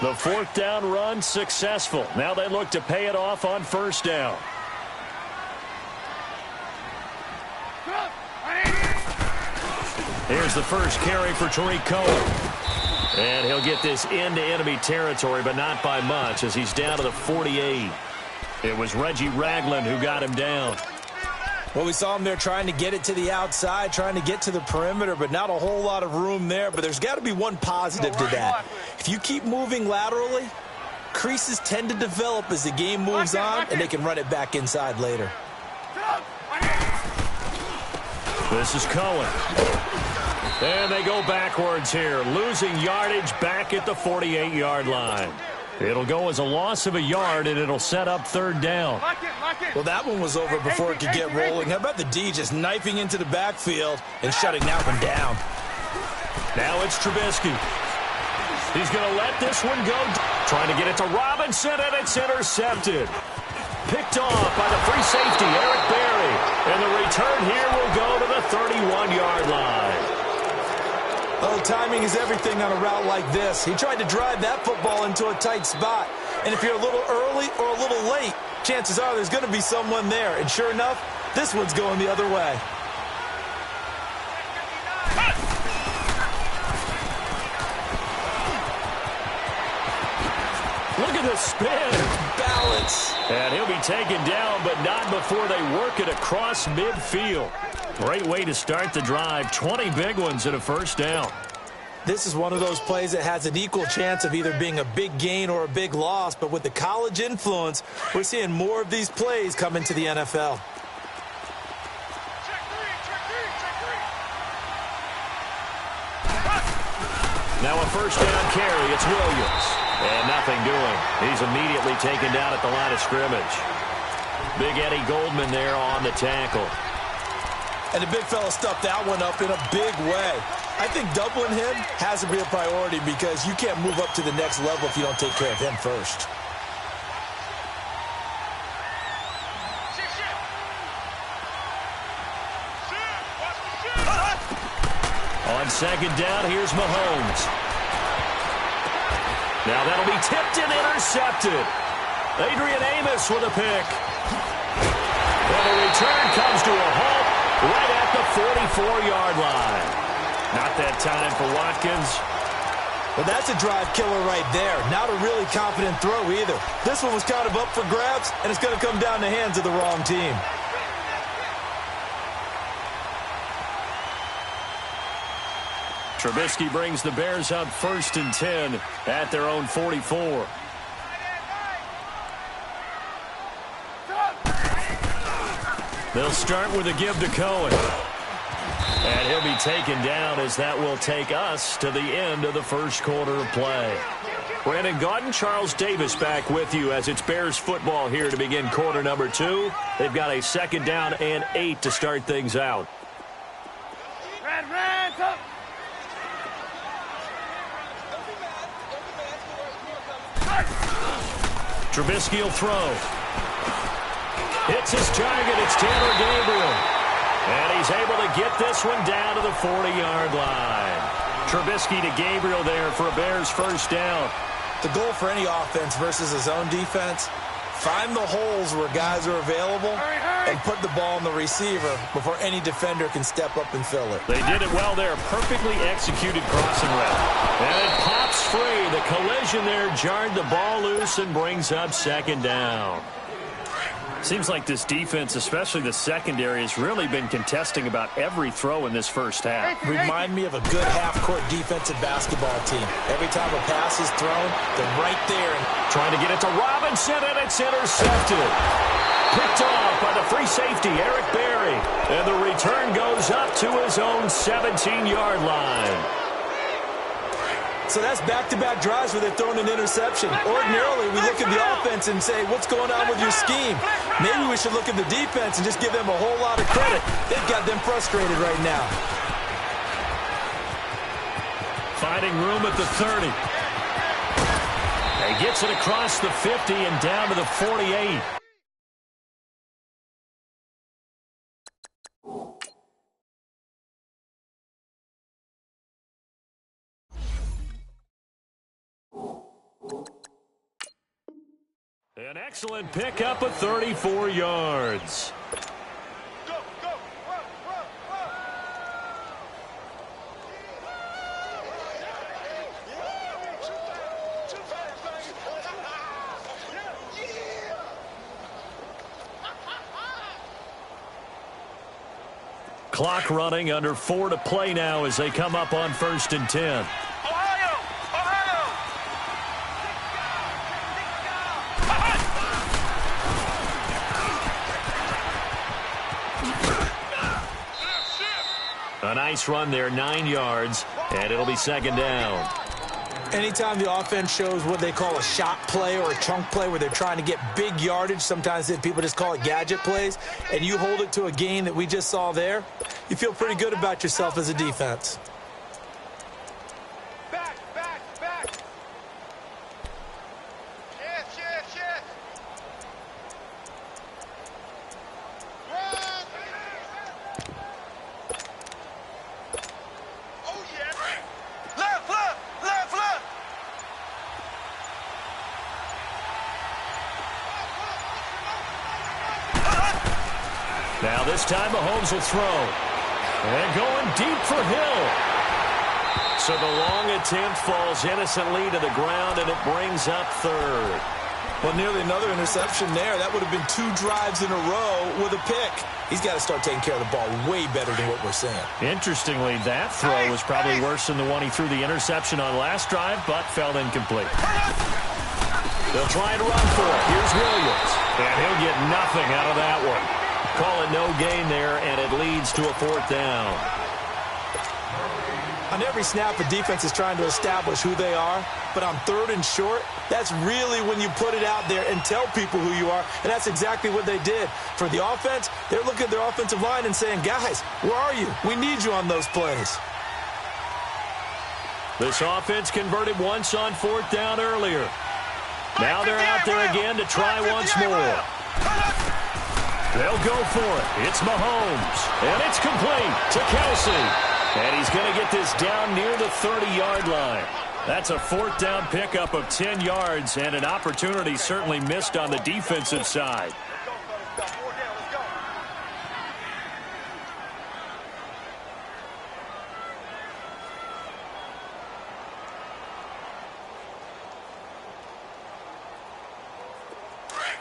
The fourth down run successful. Now they look to pay it off on first down. Here's the first carry for Tariq Cohen. And he'll get this into enemy territory, but not by much as he's down to the 48. It was Reggie Ragland who got him down. Well, we saw him there trying to get it to the outside, trying to get to the perimeter, but not a whole lot of room there. But there's got to be one positive to that. If you keep moving laterally, creases tend to develop as the game moves on, and they can run it back inside later. This is Cohen. And they go backwards here, losing yardage back at the 48-yard line. It'll go as a loss of a yard, and it'll set up third down. Well, that one was over before it could get rolling. How about the D just knifing into the backfield and shutting that one down? Now it's Trubisky. He's going to let this one go. Trying to get it to Robinson, and it's intercepted. Picked off by the free safety, Eric Berry. And the return here will go to the 31-yard line. Oh, timing is everything on a route like this. He tried to drive that football into a tight spot. And if you're a little early or a little late, chances are there's going to be someone there. And sure enough, this one's going the other way. Look at the spin. Balance. And he'll be taken down, but not before they work it across midfield. Great way to start the drive. 20 big ones and a first down. This is one of those plays that has an equal chance of either being a big gain or a big loss. But with the college influence, we're seeing more of these plays come into the NFL. Now a first down carry. It's Williams. And nothing doing. He's immediately taken down at the line of scrimmage. Big Eddie Goldman there on the tackle. And the big fella stuffed that one up in a big way. I think doubling him has to be a priority because you can't move up to the next level if you don't take care of him first. On second down, here's Mahomes. Now that'll be tipped and intercepted. Adrian Amos with a pick. Well, the return comes to a halt right at the 44-yard line. Not that time for Watkins. Well, that's a drive killer right there. Not a really confident throw either. This one was kind of up for grabs, and it's going to come down the hands of the wrong team. Trubisky brings the Bears up 1st and 10 at their own 44. They'll start with a give to Cohen. And he'll be taken down as that will take us to the end of the first quarter of play. Brandon Gaudin, Charles Davis back with you as it's Bears football here to begin quarter number 2. They've got a second down and 8 to start things out. Trubisky will throw. Hits his target. It's Taylor Gabriel. And he's able to get this one down to the 40-yard line. Trubisky to Gabriel there for a Bears first down. The goal for any offense versus his own defense, find the holes where guys are available and put the ball in the receiver before any defender can step up and fill it. They did it well there. Perfectly executed crossing route. And it pops free. The collision there jarred the ball loose and brings up second down. Seems like this defense, especially the secondary, has really been contesting about every throw in this first half. Remind me of a good half-court defensive basketball team. Every time a pass is thrown, they're right there. Trying to get it to Robinson, and it's intercepted. Picked off by the free safety, Eric Berry. And the return goes up to his own 17-yard line. So that's back-to-back drives where they're throwing an interception. Ordinarily, we look at the offense and say, what's going on with your scheme? Maybe we should look at the defense and just give them a whole lot of credit. They've got them frustrated right now. Finding room at the 30. He gets it across the 50 and down to the 48. An excellent pickup of 34 yards. Clock running, under 4 to play now as they come up on 1st and 10. A nice run there, 9 yards, and it'll be 2nd down. Anytime the offense shows what they call a shot play or a chunk play where they're trying to get big yardage, sometimes people just call it gadget plays, and you hold it to a gain that we just saw there, you feel pretty good about yourself as a defense. Back. Yes. Run. Oh, yeah. Left. Now this time Mahomes will throw. And going deep for Hill. So the long attempt falls innocently to the ground, and it brings up 3rd. Well, nearly another interception there. That would have been 2 drives in a row with a pick. He's got to start taking care of the ball way better than what we're seeing. Interestingly, that throw was probably worse than the one he threw the interception on last drive, but fell incomplete. They'll try and run for it. Here's Williams. And he'll get nothing out of that one. Call it no gain there, and it leads to a 4th down. On every snap, a defense is trying to establish who they are, but on 3rd and short, that's really when you put it out there and tell people who you are, and that's exactly what they did. For the offense, they're looking at their offensive line and saying, guys, where are you? We need you on those plays. This offense converted once on 4th down earlier. Now they're out there again to try once more. They'll go for it. It's Mahomes. And it's complete to Kelsey. And he's going to get this down near the 30-yard line. That's a 4th down pickup of 10 yards and an opportunity certainly missed on the defensive side.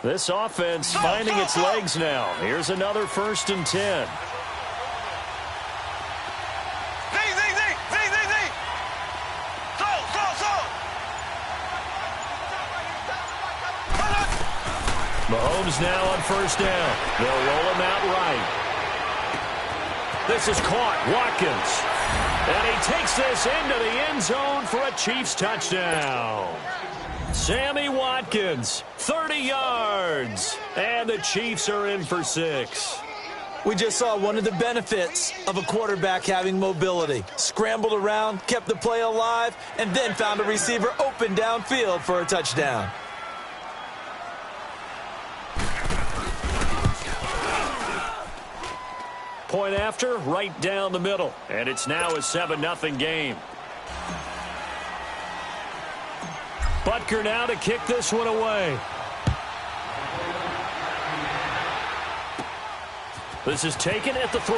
This offense finding its legs now. Here's another 1st and 10. Mahomes now on 1st down. They'll roll him out right. This is caught. Watkins. And he takes this into the end zone for a Chiefs touchdown. Sammy Watkins, 30 yards. And the Chiefs are in for 6. We just saw one of the benefits of a quarterback having mobility. Scrambled around, kept the play alive, and then found a receiver open downfield for a touchdown. Point after, right down the middle. And it's now a 7-0 game. Butker now to kick this one away. This is taken at the 3.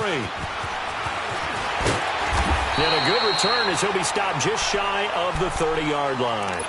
And a good return as he'll be stopped just shy of the 30-yard line.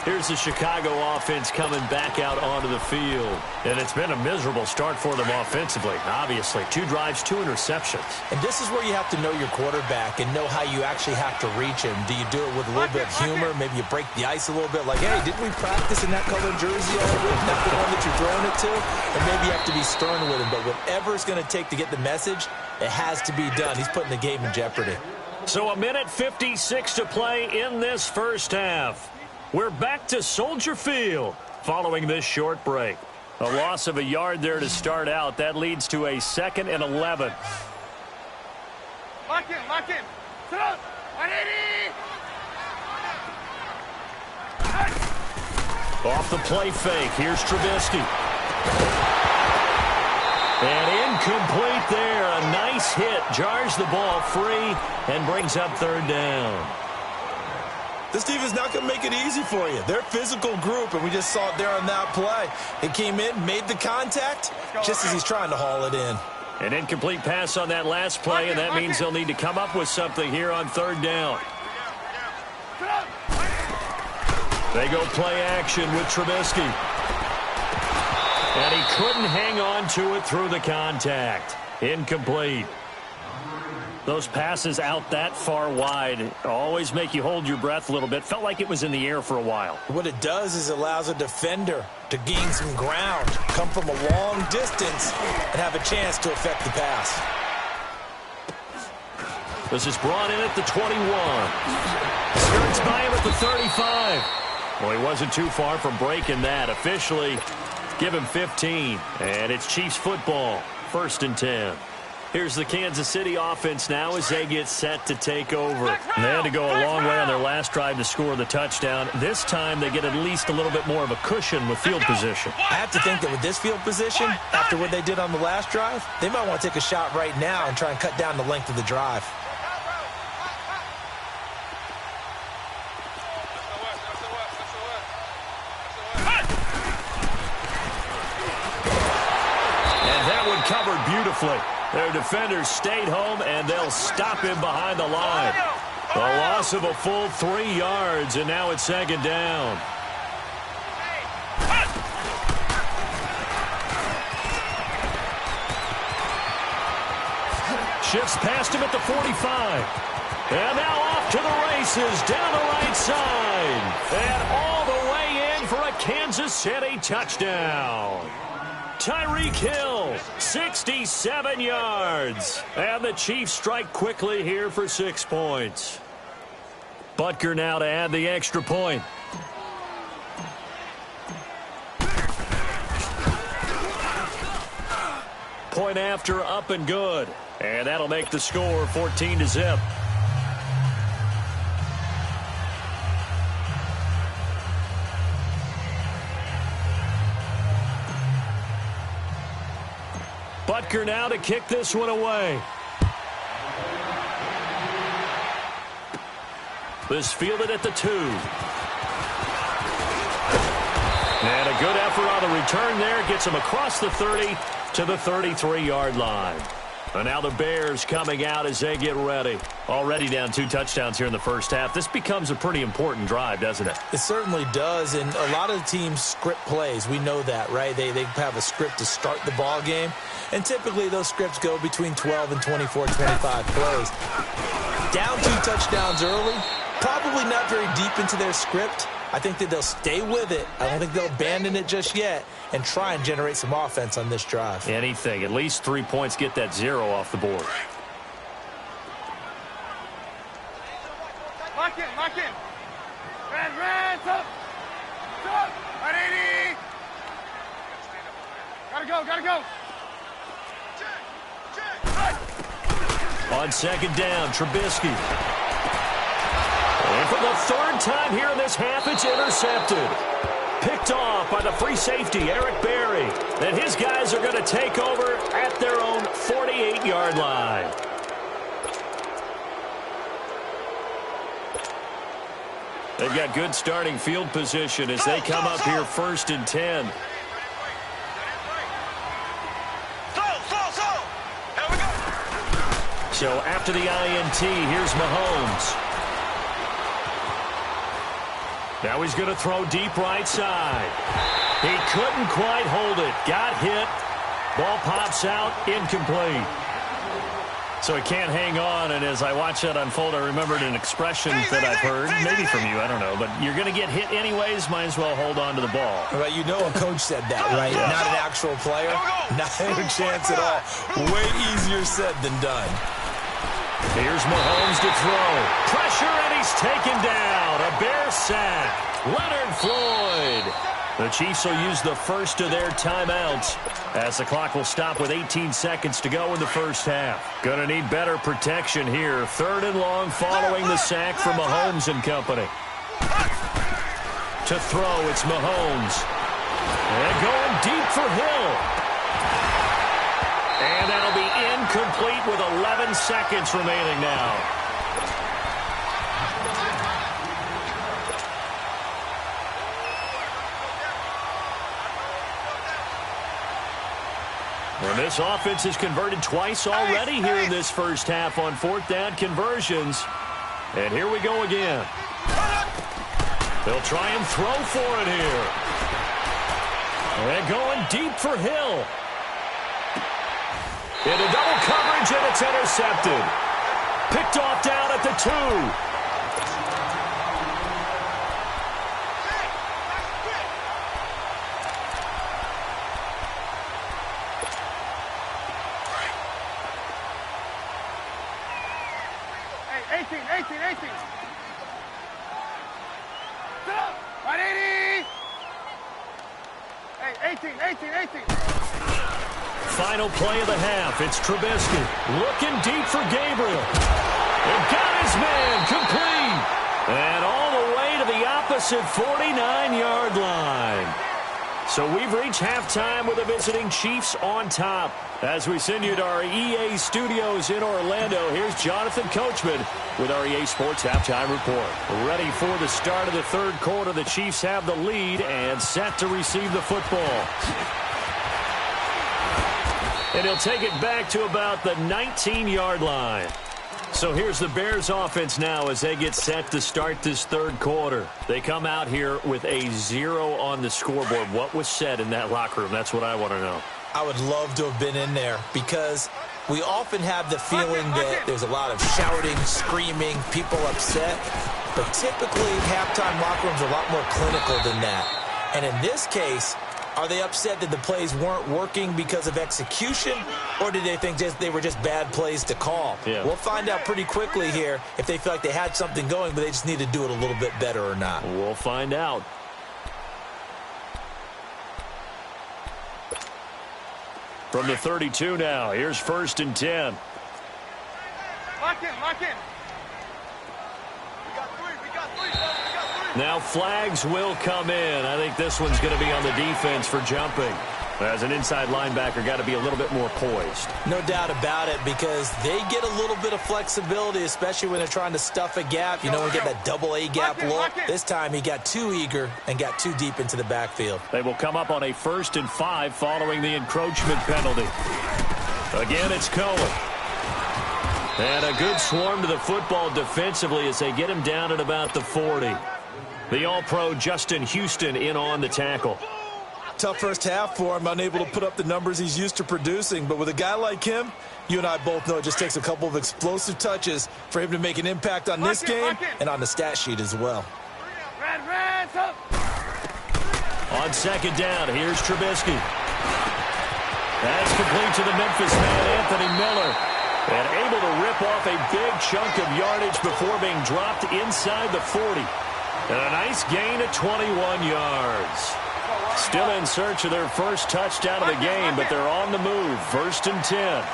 Here's the Chicago offense coming back out onto the field. And it's been a miserable start for them offensively, obviously. 2 drives, 2 interceptions. And this is where you have to know your quarterback and know how you actually have to reach him. Do you do it with a little bit of humor? Maybe you break the ice a little bit. Like, hey, didn't we practice in that colored jersey already? Isn't that the one that you're throwing it to? And maybe you have to be stern with him. But whatever it's going to take to get the message, it has to be done. He's putting the game in jeopardy. So a minute 56 to play in this first half. We're back to Soldier Field following this short break. A loss of a yard there to start out. That leads to a 2nd and 11. Lock in. Throw. Off the play fake. Here's Trubisky. And incomplete there. A nice hit. Jars the ball free and brings up 3rd down. This defense not going to make it easy for you. They're a physical group, and we just saw it there on that play. He came in, made the contact, just as he's trying to haul it in. An incomplete pass on that last play, and that means they'll need to come up with something here on third down. They go play action with Trubisky. And he couldn't hang on to it through the contact. Incomplete. Those passes out that far wide always make you hold your breath a little bit. Felt like it was in the air for a while. What it does is it allows a defender to gain some ground, come from a long distance, and have a chance to affect the pass. This is brought in at the 21. Skirts by him at the 35. Well, he wasn't too far from breaking that. Officially, give him 15. And it's Chiefs football, 1st and 10. Here's the Kansas City offense now as they get set to take over. They had to go a long way on their last drive to score the touchdown. This time they get at least a little bit more of a cushion with field position. I have to think that with this field position, after what they did on the last drive, they might want to take a shot right now and try and cut down the length of the drive. And that one covered beautifully. Their defenders stayed home, and they'll stop him behind the line. A loss of a full 3 yards, and now it's 2nd down. Shifts past him at the 45. And now off to the races down the right side. And all the way in for a Kansas City touchdown. Tyreek Hill, 67 yards. And the Chiefs strike quickly here for 6 points. Butker now to add the extra point. Point after, up and good. And that'll make the score 14-0. Butker now to kick this one away. This fielded at the 2. And a good effort on the return there. Gets him across the 30 to the 33-yard line. And now the Bears coming out as they get ready. Already down 2 touchdowns here in the first half. This becomes a pretty important drive, doesn't it? It certainly does, and a lot of the teams script plays. We know that, right? They have a script to start the ball game, and typically those scripts go between 12 and 24, 25 plays. Down 2 touchdowns early, probably not very deep into their script. I think that they'll stay with it. I don't think they'll abandon it just yet and try and generate some offense on this drive. Anything. At least 3 points, get that 0 off the board. Lock in, lock in. Red, up. Up. 180. Gotta go. On 2nd down, Trubisky. And for the 3rd time here in this half, it's intercepted. Picked off by the free safety, Eric Berry. And his guys are going to take over at their own 48-yard line. They've got good starting field position as they come up here 1st and 10. So after the INT, here's Mahomes. Now he's going to throw deep right side. He couldn't quite hold it. Got hit. Ball pops out. Incomplete. So he can't hang on, and as I watch that unfold, I remembered an expression that I've heard, maybe from you, I don't know, but you're going to get hit anyways, might as well hold on to the ball. Well, you know a coach said that, right? Yeah. Not an actual player. Not a chance at all. Way easier said than done. Here's Mahomes to throw. Pressure, and he's taken down. A Bear sack. Leonard Floyd. The Chiefs will use the first of their timeouts as the clock will stop with 18 seconds to go in the first half. Gonna need better protection here. 3rd and long following the sack from Mahomes and company. To throw, it's Mahomes. And going deep for Hill. And that'll be incomplete with 11 seconds remaining now. And this offense has converted twice already here in this first half on fourth down conversions. And here we go again. They'll try and throw for it here. And going deep for Hill. Into double coverage, and it's intercepted. Picked off down at the 2. Final play of the half. It's Trubisky looking deep for Gabriel. And got his man complete. And all the way to the opposite 49-yard line. So we've reached halftime with the visiting Chiefs on top. As we send you to our EA studios in Orlando, here's Jonathan Coachman with our EA Sports Halftime Report. Ready for the start of the third quarter. The Chiefs have the lead and set to receive the football. And he'll take it back to about the 19-yard line. So here's the Bears offense now as they get set to start this third quarter. They come out here with a 0 on the scoreboard. What was said in that locker room? That's what I want to know. I would love to have been in there because we often have the feeling that there's a lot of shouting, screaming, people upset. But typically, halftime locker rooms are a lot more clinical than that. And in this case, are they upset that the plays weren't working because of execution, or did they think they were just bad plays to call? Yeah. We'll find out pretty quickly here if they feel like they had something going, but they just need to do it a little bit better or not. We'll find out. From the 32 now, here's 1st and 10. Lock in. Now flags will come in. I think this one's going to be on the defense for jumping. As an inside linebacker, got to be a little bit more poised. No doubt about it, because they get a little bit of flexibility, especially when they're trying to stuff a gap. You know, we get that double A gap look. This time he got too eager and got too deep into the backfield. They will come up on a 1st and 5 following the encroachment penalty. Again, it's Cohen. And a good swarm to the football defensively as they get him down at about the 40. The All-Pro Justin Houston in on the tackle. Tough first half for him, unable to put up the numbers he's used to producing. But with a guy like him, you and I both know it just takes a couple of explosive touches for him to make an impact on this game and on the stat sheet as well. On 2nd down, here's Trubisky. That's complete to the Memphis man, Anthony Miller. And able to rip off a big chunk of yardage before being dropped inside the 40. And a nice gain of 21 yards. Still in search of their first touchdown of the game, but they're on the move. 1st and 10.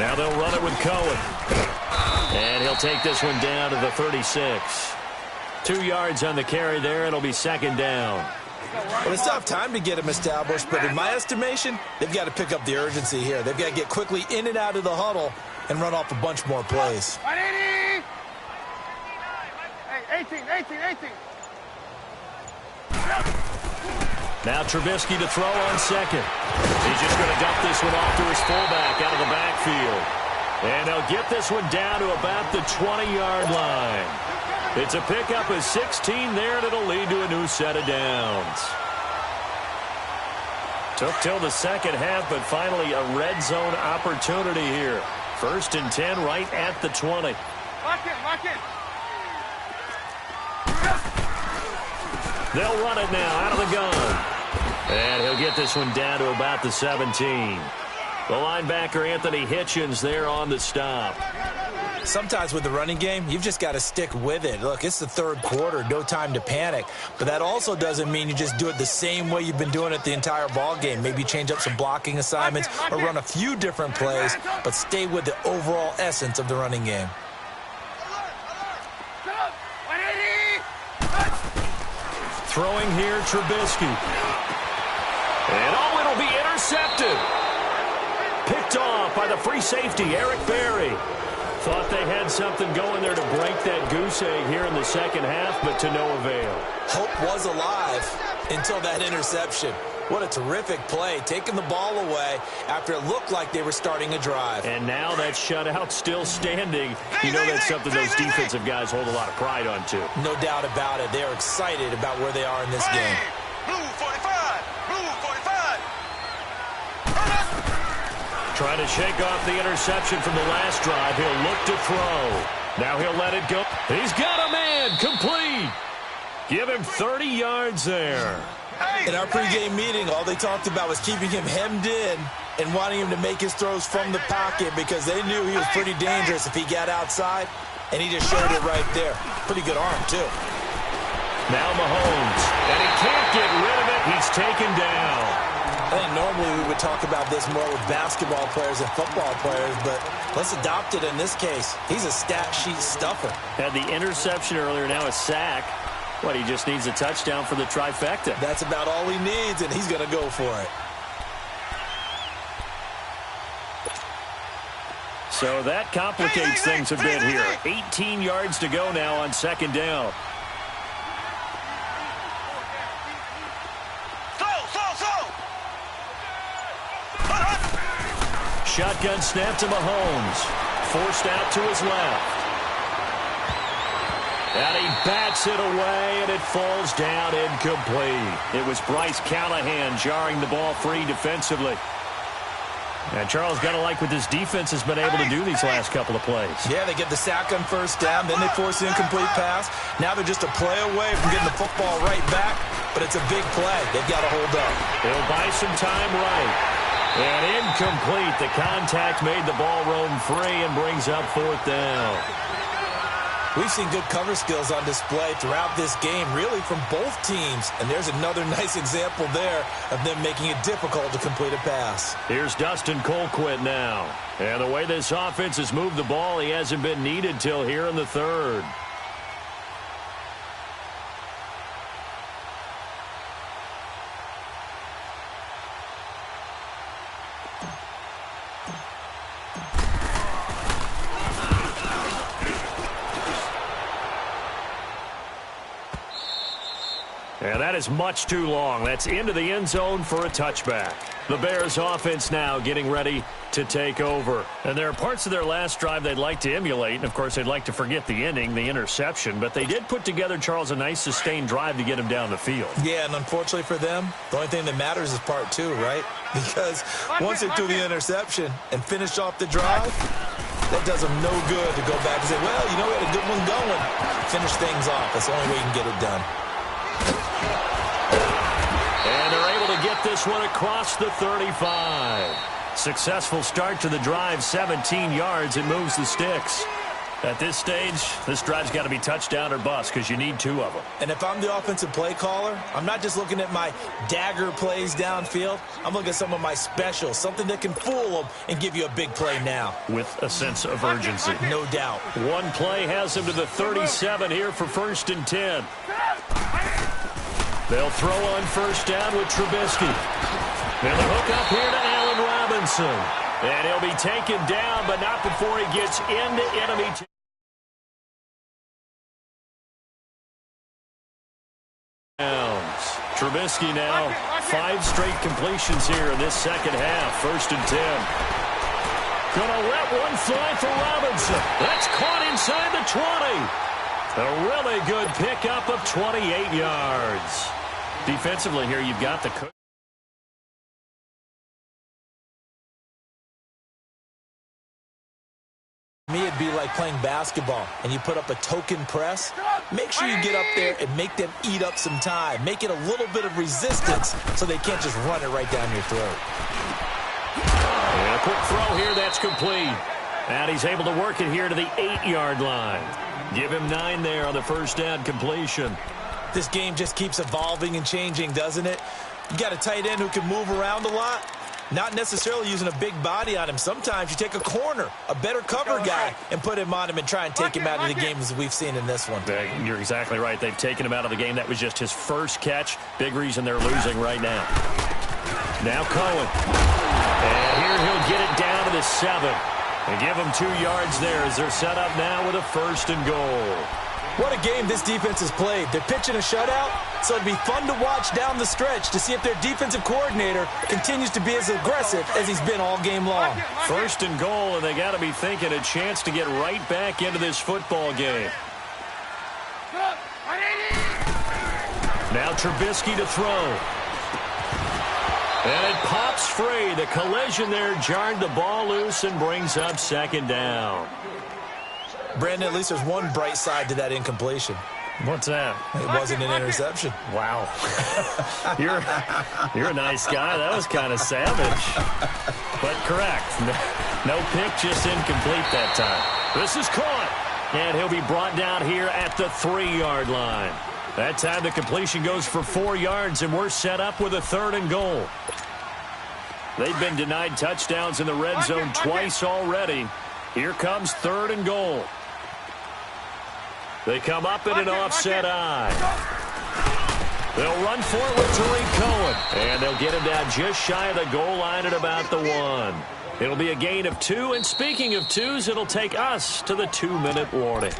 Now they'll run it with Cohen. And he'll take this one down to the 36. 2 yards on the carry there. It'll be 2nd down. Well, it's tough time to get him established, but in my estimation, they've got to pick up the urgency here. They've got to get quickly in and out of the huddle and run off a bunch more plays. 18. Now Trubisky to throw on 2nd. He's just going to dump this one off to his fullback out of the backfield. And they'll get this one down to about the 20-yard line. It's a pickup of 16 there, and it'll lead to a new set of downs. Took till the second half, but finally a red zone opportunity here. 1st and 10 right at the 20. Lock in. They'll run it now out of the gun. And he'll get this one down to about the 17. The linebacker Anthony Hitchens there on the stop. Sometimes with the running game, you've just got to stick with it. Look, it's the third quarter, no time to panic. But that also doesn't mean you just do it the same way you've been doing it the entire ball game. Maybe change up some blocking assignments or run a few different plays, but stay with the overall essence of the running game. Throwing here, Trubisky. And it'll be intercepted. Picked off by the free safety, Eric Berry. Thought they had something going there to break that goose egg here in the second half, but to no avail. Hope was alive, until that interception. What a terrific play, taking the ball away after it looked like they were starting a drive. And now that shutout still standing. You know that's something those defensive guys hold a lot of pride on, too. No doubt about it. They're excited about where they are in this game. Blue 45. Blue 45. Trying to shake off the interception from the last drive. He'll look to throw. Now he'll let it go. He's got a man. Complete. Give him 30 yards there. In our pregame meeting, all they talked about was keeping him hemmed in and wanting him to make his throws from the pocket because they knew he was pretty dangerous if he got outside, and he just showed it right there. Pretty good arm, too. Now Mahomes, and he can't get rid of it. He's taken down. I think normally we would talk about this more with basketball players and football players, but let's adopt it in this case. He's a stat sheet stuffer. Had the interception earlier, now a sack. What, he just needs a touchdown for the trifecta. That's about all he needs, and he's going to go for it. So that complicates things a bit here. 18 yards to go now on second down. Shotgun snap to Mahomes. Forced out to his left. And he bats it away, and it falls down incomplete. It was Bryce Callahan jarring the ball free defensively. And Charles, got to like what this defense has been able to do these last couple of plays. Yeah, they get the sack on first down, then they force the incomplete pass. Now they're just a play away from getting the football right back, but it's a big play. They've got to hold up. He'll buy some time right. And incomplete. The contact made the ball roam free and brings up fourth down. We've seen good cover skills on display throughout this game, really from both teams. And there's another nice example there of them making it difficult to complete a pass. Here's Dustin Colquitt now. And the way this offense has moved the ball, he hasn't been needed till here in the third. And that is much too long. That's into the end zone for a touchback. The Bears offense now getting ready to take over. And there are parts of their last drive they'd like to emulate. And, of course, they'd like to forget the ending, the interception. But they did put together, Charles, a nice sustained drive to get him down the field. Yeah, and unfortunately for them, the only thing that matters is part two, right? Because once they threw the interception and finished off the drive, that does them no good to go back and say, well, you know, we had a good one going. Finish things off. That's the only way you can get it done. And they're able to get this one across the 35. Successful start to the drive, 17 yards. It moves the sticks. At this stage, this drive's got to be touchdown or bust because you need two of them. And if I'm the offensive play caller, I'm not just looking at my dagger plays downfield. I'm looking at some of my specials, something that can fool them and give you a big play now. With a sense of urgency. No doubt. One play has him to the 37 here for 1st and 10. They'll throw on first down with Trubisky. They'll hook up here to Allen Robinson. And he'll be taken down, but not before he gets into enemy territory. Trubisky now, 5 straight completions here in this second half. 1st and 10. Gonna let one fly for Robinson. That's caught inside the 20. A really good pickup of 28 yards. Defensively here, you've got the coach. Me, it'd be like playing basketball, and you put up a token press. Make sure you get up there and make them eat up some time. Make it a little bit of resistance so they can't just run it right down your throat. And a quick throw here, that's complete. And he's able to work it here to the 8-yard line. Give him 9 there on the first down completion. This game just keeps evolving and changing, doesn't it? You got a tight end who can move around a lot. Not necessarily using a big body on him. Sometimes you take a corner, a better cover guy, and put him on him and try and take him out of the game as we've seen in this one. You're exactly right. They've taken him out of the game. That was just his first catch. Big reason they're losing right now. Now Cohen. And here he'll get it down to the 7. And give him 2 yards there as they're set up now with a 1st and goal. What a game this defense has played. They're pitching a shutout, so it'll be fun to watch down the stretch to see if their defensive coordinator continues to be as aggressive as he's been all game long. First and goal, and they got to be thinking a chance to get right back into this football game. Now Trubisky to throw. And it pops free. The collision there jarred the ball loose and brings up second down. Brandon, at least there's one bright side to that incompletion. What's that? It wasn't an interception. Wow. You're a nice guy. That was kind of savage. But correct. No pick, just incomplete that time. This is caught. And he'll be brought down here at the 3-yard line. That time the completion goes for 4 yards, and we're set up with a 3rd and goal. They've been denied touchdowns in the red zone twice already. Here comes 3rd and goal. They come up in an offset eye. They'll run for it with Tariq Cohen. And they'll get him down just shy of the goal line at about the 1. It'll be a gain of 2. And speaking of 2s, it'll take us to the 2-minute warning.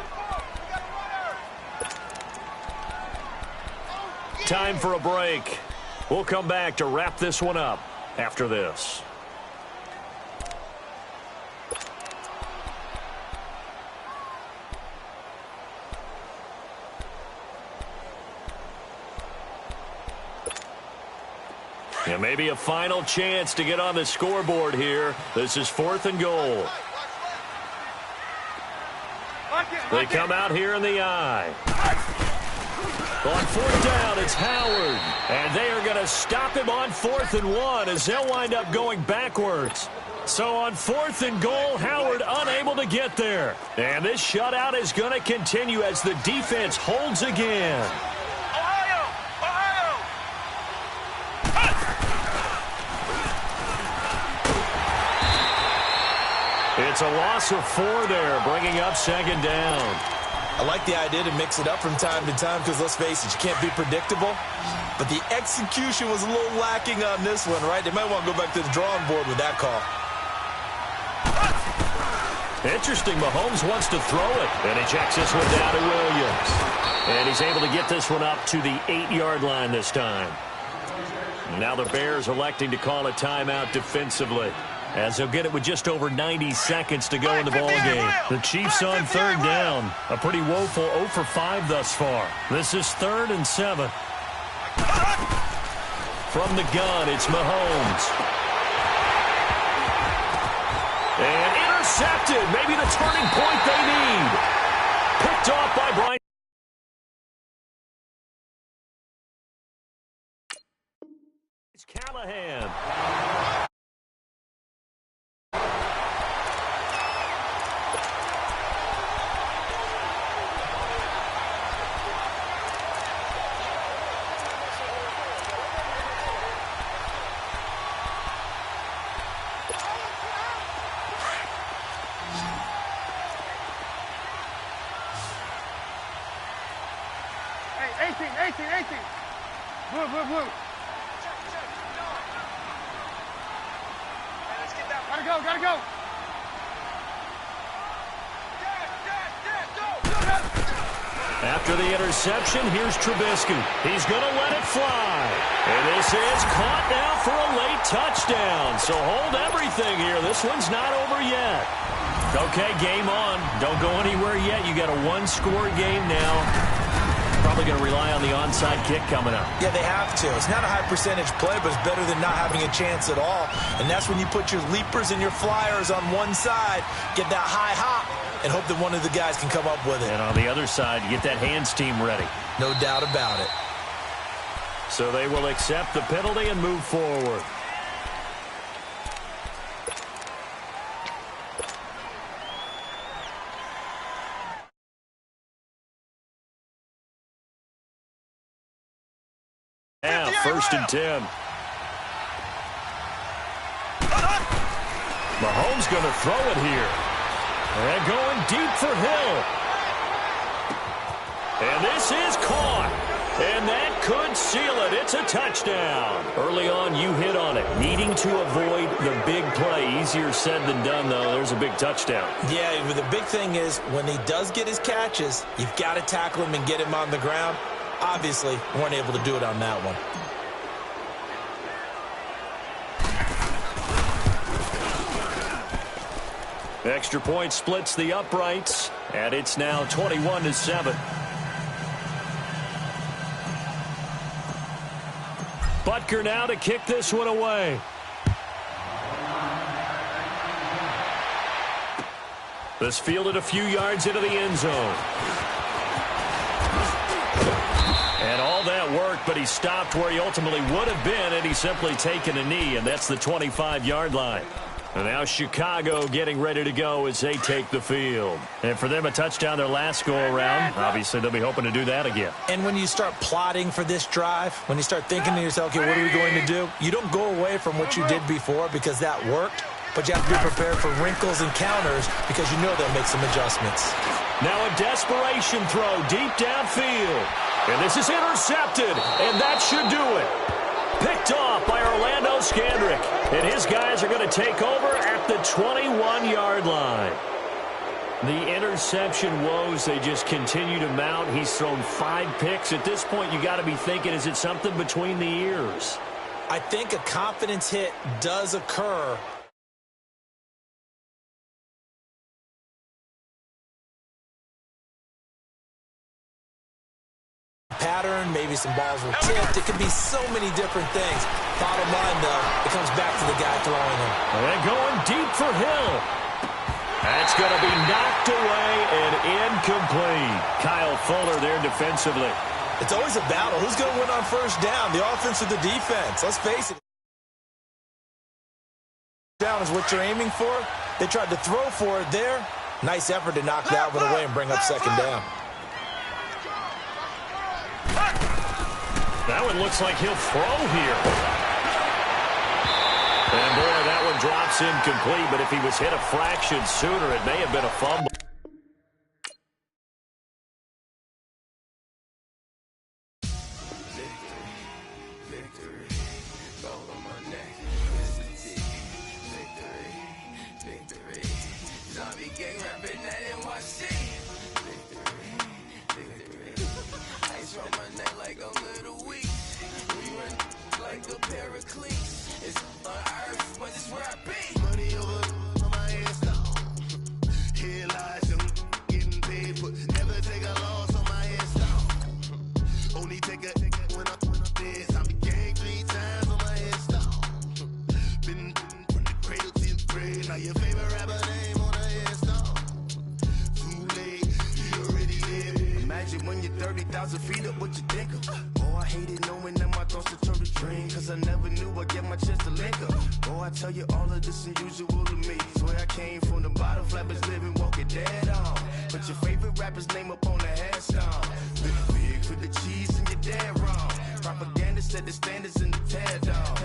Time for a break. We'll come back to wrap this one up after this. And maybe a final chance to get on the scoreboard here. This is 4th and goal. They come out here in the eye. On 4th down, it's Howard. And they are going to stop him on 4th and 1 as they'll wind up going backwards. So on 4th and goal, Howard unable to get there. And this shutout is going to continue as the defense holds again. It's a loss of 4 there, bringing up 2nd down. I like the idea to mix it up from time to time because, let's face it, you can't be predictable. But the execution was a little lacking on this one, right? They might want to go back to the drawing board with that call. Interesting. Mahomes wants to throw it, and he checks this one down to Williams. And he's able to get this one up to the 8-yard line this time. Now the Bears electing to call a timeout defensively, as they'll get it with just over 90 seconds to go in the ball game. The Chiefs on 3rd down. A pretty woeful 0 for 5 thus far. This is 3rd and 7. From the gun, it's Mahomes. And intercepted. Maybe the turning point they need. Picked off by Brian. It's Callahan. Hey, 18. Blue. Gotta go. After the interception, here's Trubisky. He's going to let it fly. And this is caught now for a late touchdown. So hold everything here. This one's not over yet. Okay, game on. Don't go anywhere yet. You got a 1-score game now. Probably going to rely on the onside kick coming up. Yeah, they have to. It's not a high percentage play, but it's better than not having a chance at all. And that's when you put your leapers and your flyers on one side, get that high hop, and hope that one of the guys can come up with it. And on the other side, you get that hands team ready. No doubt about it. So they will accept the penalty and move forward. Now, 1st and 10. Mahomes going to throw it here. And going deep for Hill. And this is caught. And that could seal it. It's a touchdown. Early on, you hit on it. Needing to avoid the big play. Easier said than done, though. There's a big touchdown. Yeah, but the big thing is when he does get his catches, you've got to tackle him and get him on the ground. Obviously, weren't able to do it on that one. Extra point splits the uprights, and it's now 21-7. Butker now to kick this one away. This fielded a few yards into the end zone. And all that worked, but he stopped where he ultimately would have been had he simply taken a knee, and that's the 25-yard line. And now Chicago getting ready to go as they take the field. And for them, a touchdown their last go-around. Obviously, they'll be hoping to do that again. And when you start plotting for this drive, when you start thinking to yourself, okay, what are we going to do? You don't go away from what you did before because that worked, but you have to be prepared for wrinkles and counters because you know they'll make some adjustments. Now a desperation throw deep downfield. And this is intercepted, and that should do it. Picked off by Orlando Scandrick. And his guys are going to take over at the 21-yard line. The interception woes, they just continue to mount. He's thrown 5 picks. At this point, you got to be thinking, is it something between the ears? I think a confidence hit does occur. Pattern, maybe some balls were tipped. It could be so many different things. Bottom line, though, it comes back to the guy throwing them. And going deep for Hill. That's going to be knocked away and incomplete. Kyle Fuller there defensively. It's always a battle. Who's going to win on first down, the offense or the defense? Let's face it. Down is what you're aiming for. They tried to throw for it there. Nice effort to knock that one away and bring up second down. That one looks like he'll throw here. And boy, that one drops incomplete, but if he was hit a fraction sooner, it may have been a fumble. When you're 30,000 feet up, what you think of? Oh, I hated knowing that my thoughts would turn to dream, cause I never knew I'd get my chance to link up. Oh, I tell you all of this unusual to me. Swear I came from the bottom, flappers living, walking dead on. Put your favorite rapper's name up on the headstone. Big for the cheese and you're dead wrong. Propaganda set the standards in the tear down.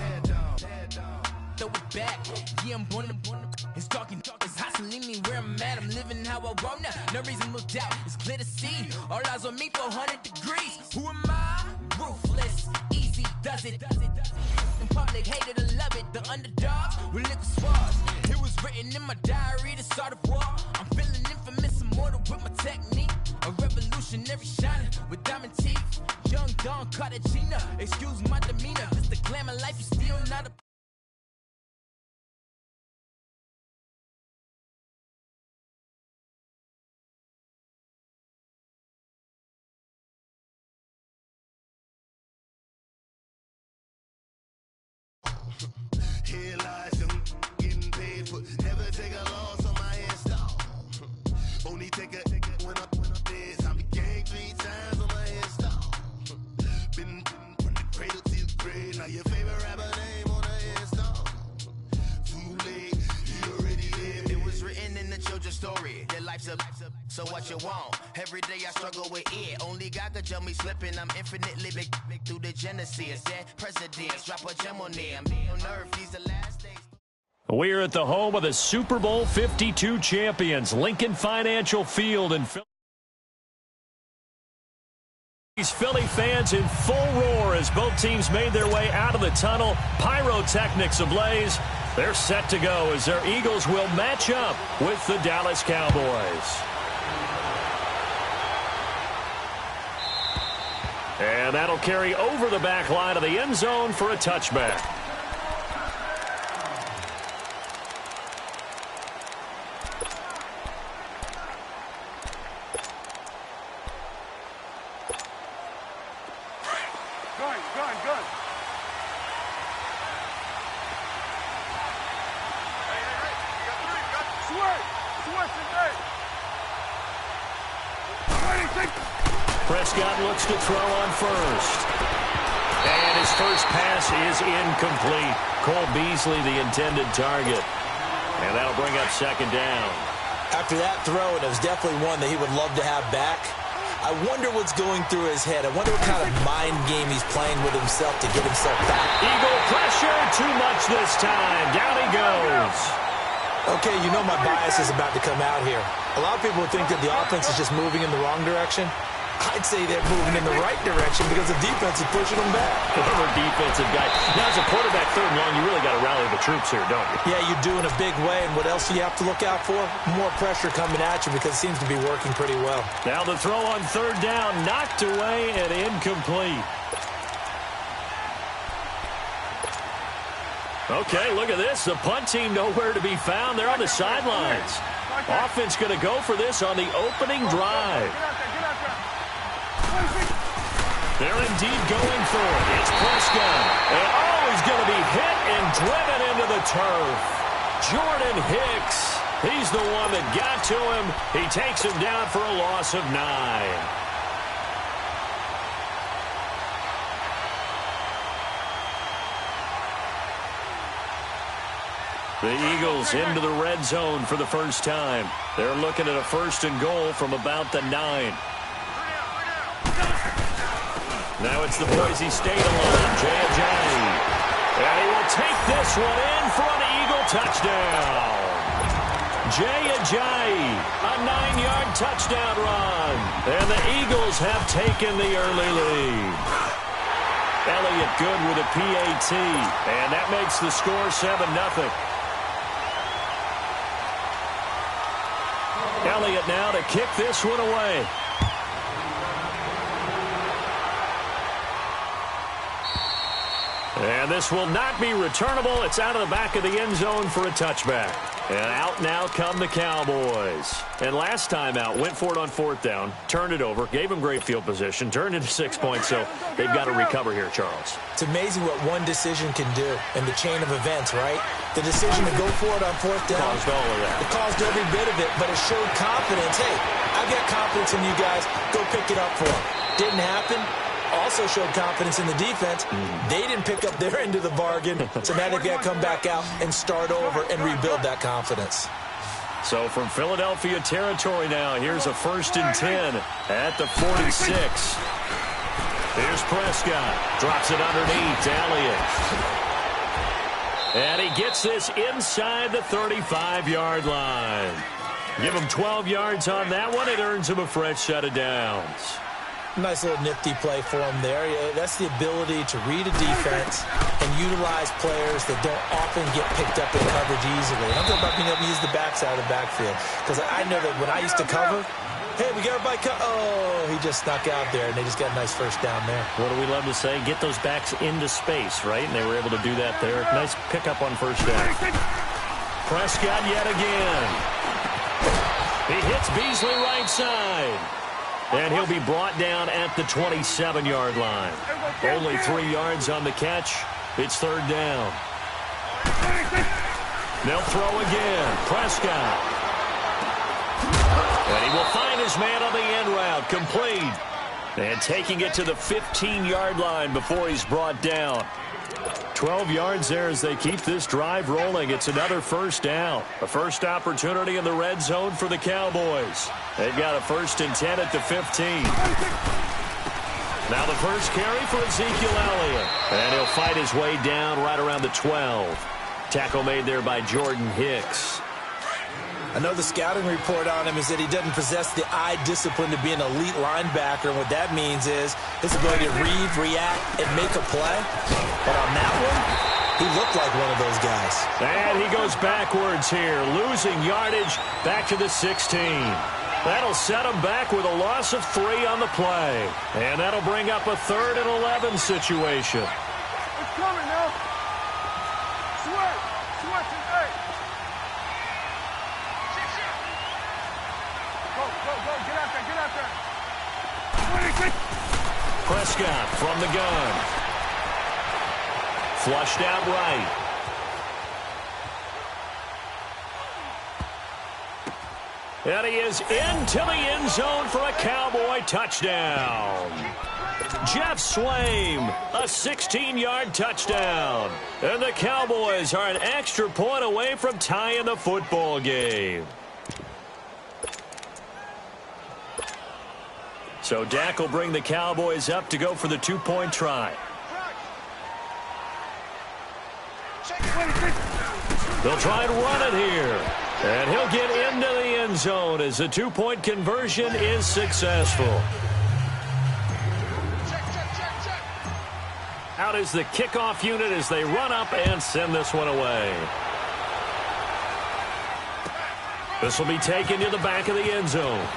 Throw it back, yeah, I'm born to it's talking, it's hustling me where I'm at. I'm living how I want now. No reason to doubt, it's clear to see. All eyes on me for 100 degrees. Who am I? Ruthless, easy does it. In public, hated or love it. The underdogs with liquor swabs. It was written in my diary to start a war. I'm feeling infamous, immortal with my technique. A revolutionary shining with diamond teeth. Young Don Cartagena, excuse my demeanor. This the glamour life, you still not a Here lies them getting paid for never take a loss on my install. Only take a when I'm dead. I be gang 3 times on my install. Been from the cradle to the grave. Now your favorite rapper name on the install. Too late, you already lived. It was written in the children's story. Their life's a so what you want? Every day I struggle with it. Only God could tell me slipping. I'm infinitely big through the genesis. Dead presidents drop a gem on them. On earth, these the last days. We're at the home of the Super Bowl 52 champions, Lincoln Financial Field in Philadelphia. These Philly fans in full roar as both teams made their way out of the tunnel. Pyrotechnics ablaze. They're set to go as their Eagles will match up with the Dallas Cowboys. And that'll carry over the back line of the end zone for a touchback. Good. Prescott looks to throw on first. And his first pass is incomplete. Cole Beasley, the intended target. And that'll bring up second down. After that throw, and it was definitely one that he would love to have back. I wonder what's going through his head. I wonder what kind of mind game he's playing with himself to get himself back. Eagle pressure, too much this time. Down he goes. Okay, you know my bias is about to come out here. A lot of people would think that the offense is just moving in the wrong direction. I'd say they're moving in the right direction because the defense is pushing them back. Former defensive guy. Now, as a quarterback, third and long, you really got to rally the troops here, don't you? Yeah, you do in a big way. And what else do you have to look out for? More pressure coming at you because it seems to be working pretty well. Now the throw on third down, knocked away and incomplete. Okay, look at this. The punt team nowhere to be found. They're on the sidelines. Offense going to go for this on the opening drive. They're indeed going for it. It's Prescott. And he's going to be hit and driven into the turf. Jordan Hicks. He's the one that got to him. He takes him down for a loss of 9. The Eagles into the red zone for the first time. They're looking at a first and goal from about the 9. Now it's the Boise State line. Jay. And he will take this one in for an Eagle touchdown. Jay, a 9-yard touchdown run. And the Eagles have taken the early lead. Elliott good with a PAT. And that makes the score 7-0. Elliott now to kick this one away. And this will not be returnable. It's out of the back of the end zone for a touchback. And out now come the Cowboys. And last time out, went for it on fourth down, turned it over, gave them great field position, turned into 6 points, so they've got to recover here, Charles. It's amazing what one decision can do in the chain of events, right? The decision to go for it on fourth down. Caused all of that. It caused every bit of it, but it showed confidence. Hey, I've got confidence in you guys. Go pick it up for them. Didn't happen. Also showed confidence in the defense. They didn't pick up their end of the bargain, so now they've got to come back out and start over and rebuild that confidence. So from Philadelphia territory now, here's a 1st and 10 at the 46. Here's Prescott. Drops it underneath. Elliott. And he gets this inside the 35-yard line. Give him 12 yards on that one. It earns him a fresh set of downs. Nice little nifty play for him there. That's the ability to read a defense and utilize players that don't often get picked up in coverage easily. And I'm talking about being able to use the backside of the backfield. Because I know that when I used to cover, hey, we got everybody he just snuck out there, and they just got a nice first down there. What do we love to say? Get those backs into space, right? And they were able to do that there. Nice pickup on first down. Prescott yet again. He hits Beasley right side. And he'll be brought down at the 27-yard line. Only 3 yards on the catch. It's third down. They'll throw again. Prescott. And he will find his man on the end route. Complete. And taking it to the 15-yard line before he's brought down. 12 yards there as they keep this drive rolling. It's another first down. A first opportunity in the red zone for the Cowboys. They've got a 1st and 10 at the 15. Now the first carry for Ezekiel Elliott. And he'll fight his way down right around the 12. Tackle made there by Jordan Hicks. I know the scouting report on him is that he doesn't possess the eye discipline to be an elite linebacker. And what that means is his ability to read, react, and make a play. But on that one, he looked like one of those guys. And he goes backwards here, losing yardage back to the 16. That'll set him back with a loss of 3 on the play. And that'll bring up a 3rd and 11 situation. It's coming now. Switch. Hey. Go. Get out there. Prescott from the gun. Flushed out right. And he is into the end zone for a Cowboy touchdown. Jeff Swaim, a 16-yard touchdown. And the Cowboys are an extra point away from tying the football game. So Dak will bring the Cowboys up to go for the 2-point try. They'll try and run it here. And he'll get into the end zone as the 2-point conversion is successful. Out is the kickoff unit as they run up and send this one away. This will be taken to the back of the end zone.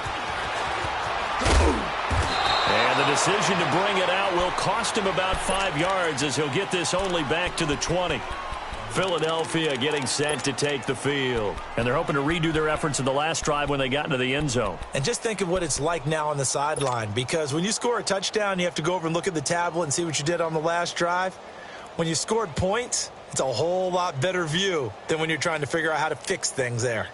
And the decision to bring it out will cost him about 5 yards as he'll get this only back to the 20. Philadelphia getting set to take the field. And they're hoping to redo their efforts in the last drive when they got into the end zone. And just think of what it's like now on the sideline, because when you score a touchdown, you have to go over and look at the tablet and see what you did on the last drive. When you scored points, it's a whole lot better view than when you're trying to figure out how to fix things there.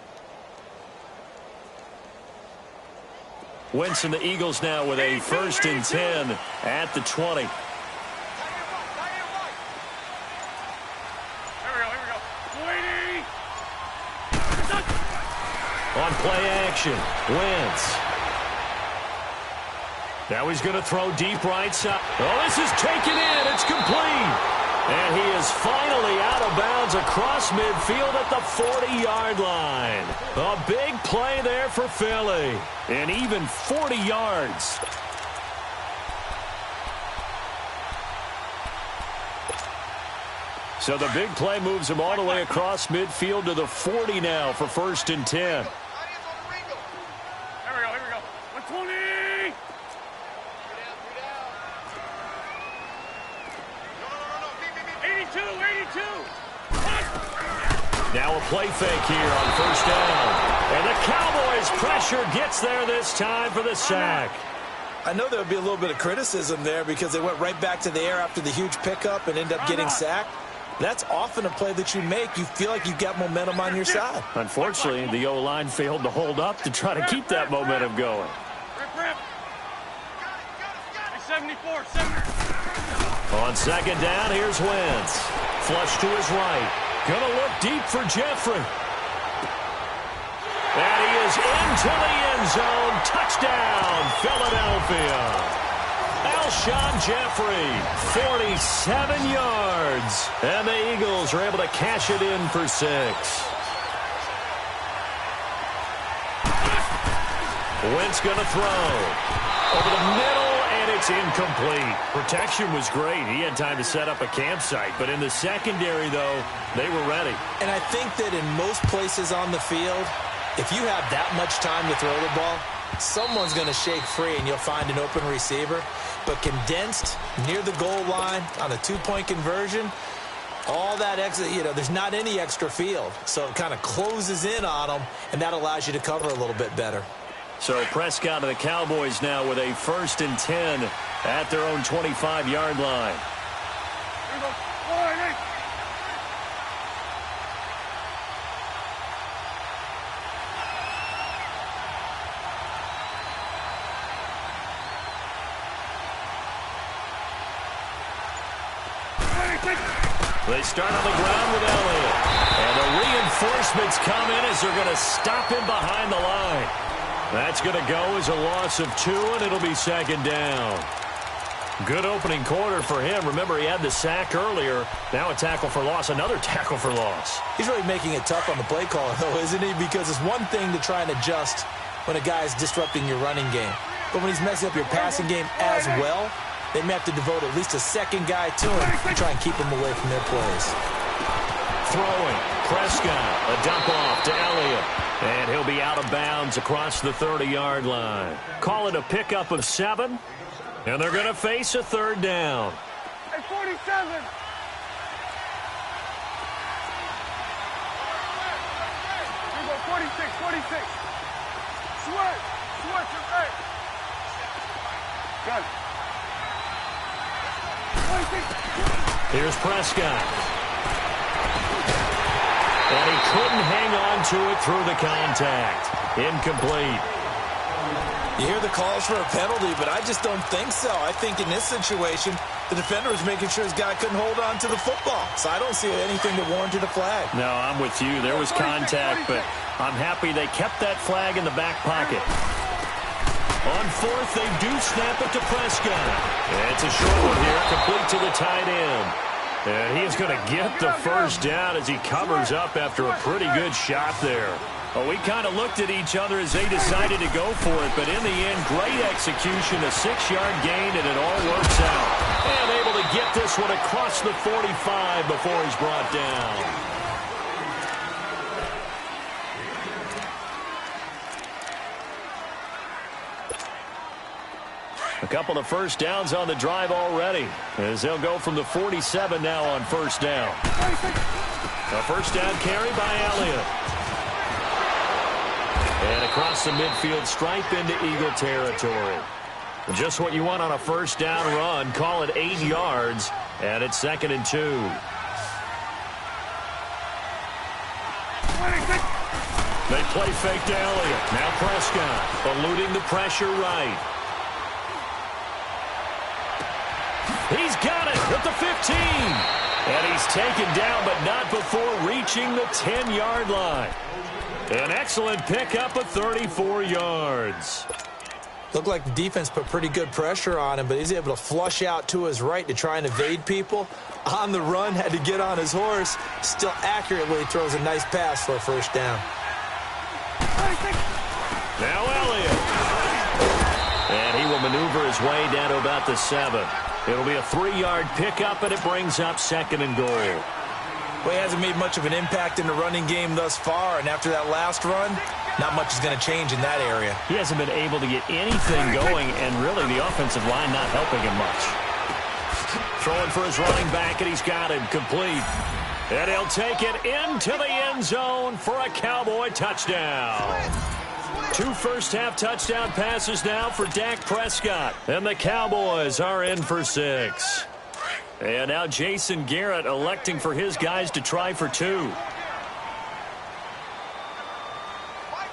Wentz and the Eagles now with a 1st and 10 at the 20. On play action, Wentz. Now he's going to throw deep right side. Oh, this is taken in. It's complete. And he is finally out of bounds across midfield at the 40-yard line. A big play there for Philly. And even 40 yards. So the big play moves him all the way across midfield to the 40 now for 1st and 10. Here we go. 120. No. 82. Now a play fake here on 1st down. And the Cowboys' pressure gets there this time for the sack. I know there would be a little bit of criticism there because they went right back to the air after the huge pickup and ended up getting sacked. That's often a play that you make. You feel like you've got momentum on your side. Unfortunately, the O-line failed to hold up to try to keep that momentum going. Rip. 74. On 2nd down, here's Wentz. Flush to his right. Gonna look deep for Jeffrey. And he is into the end zone. Touchdown, Philadelphia. Alshon Jeffrey, 47 yards. And the Eagles are able to cash it in for 6. Wentz going to throw. Over the middle, and it's incomplete. Protection was great. He had time to set up a campsite. But in the secondary, though, they were ready. And I think that in most places on the field, if you have that much time to throw the ball, someone's going to shake free and you'll find an open receiver. But condensed near the goal line on a 2-point conversion, all that extra, there's not any extra field. So it kind of closes in on them, and that allows you to cover a little bit better. So Prescott and the Cowboys now with a 1st and 10 at their own 25-yard line. Here we go. They start on the ground with Elliott. And the reinforcements come in as they're going to stop him behind the line. That's going to go as a loss of 2, and it'll be 2nd down. Good opening quarter for him. Remember, he had the sack earlier. Now a tackle for loss, another tackle for loss. He's really making it tough on the play caller, though, isn't he? Because it's one thing to try and adjust when a guy's disrupting your running game. But when he's messing up your passing game as well, they may have to devote at least a second guy to him to try and keep him away from their plays. Throwing. Prescott. A dump off to Elliott. And he'll be out of bounds across the 30-yard line. Call it a pickup of 7. And they're going to face a third down. Hey, 47. Here we go, 46, 46. Switch, hey. Got it. 26. Here's Prescott. And he couldn't hang on to it through the contact. Incomplete. You hear the calls for a penalty, but I just don't think so. I think in this situation, the defender was making sure his guy couldn't hold on to the football. So I don't see anything that warranted a flag. No, I'm with you. There was contact, but I'm happy they kept that flag in the back pocket. On fourth, they do snap it to Prescott. It's a short one here, complete to the tight end. And he's going to get the first down as he covers up after a pretty good shot there. Well, we kind of looked at each other as they decided to go for it, but in the end, great execution, a 6-yard gain, and it all works out. And able to get this one across the 45 before he's brought down. A couple of first downs on the drive already, as they'll go from the 47 now on first down. A first down carry by Elliott. And across the midfield stripe into Eagle territory. Just what you want on a first down run. Call it 8 yards, and it's 2nd and 2. They play fake to Elliott. Now Prescott eluding the pressure right. He's got it at the 15. And he's taken down, but not before reaching the 10-yard line. An excellent pickup of 34 yards. Looked like the defense put pretty good pressure on him, but he's able to flush out to his right to try and evade people. On the run, had to get on his horse. Still accurately throws a nice pass for a first down. Now Elliott. And he will maneuver his way down to about the 7. It'll be a 3-yard pickup, and it brings up 2nd and goal. Well, he hasn't made much of an impact in the running game thus far, and after that last run, not much is going to change in that area. He hasn't been able to get anything going, and really the offensive line not helping him much. Throwing for his running back, and he's got it complete. And he'll take it into the end zone for a Cowboy touchdown. 2 first-half touchdown passes now for Dak Prescott. And the Cowboys are in for 6. And now Jason Garrett electing for his guys to try for 2. Mike's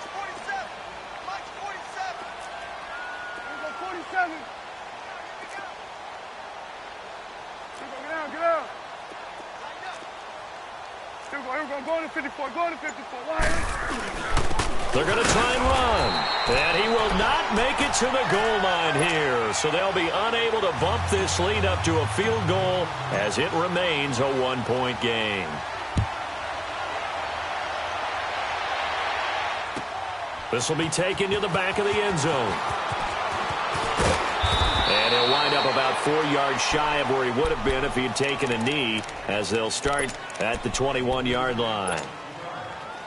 47. Mike's 47. Here we go, 47. Here we go, get out. Here we go, go to 54, go to 54. Why? They're going to try and run. And he will not make it to the goal line here. So they'll be unable to bump this lead up to a field goal as it remains a 1-point game. This will be taken to the back of the end zone. And he'll wind up about 4 yards shy of where he would have been if he had taken a knee, as they'll start at the 21-yard line.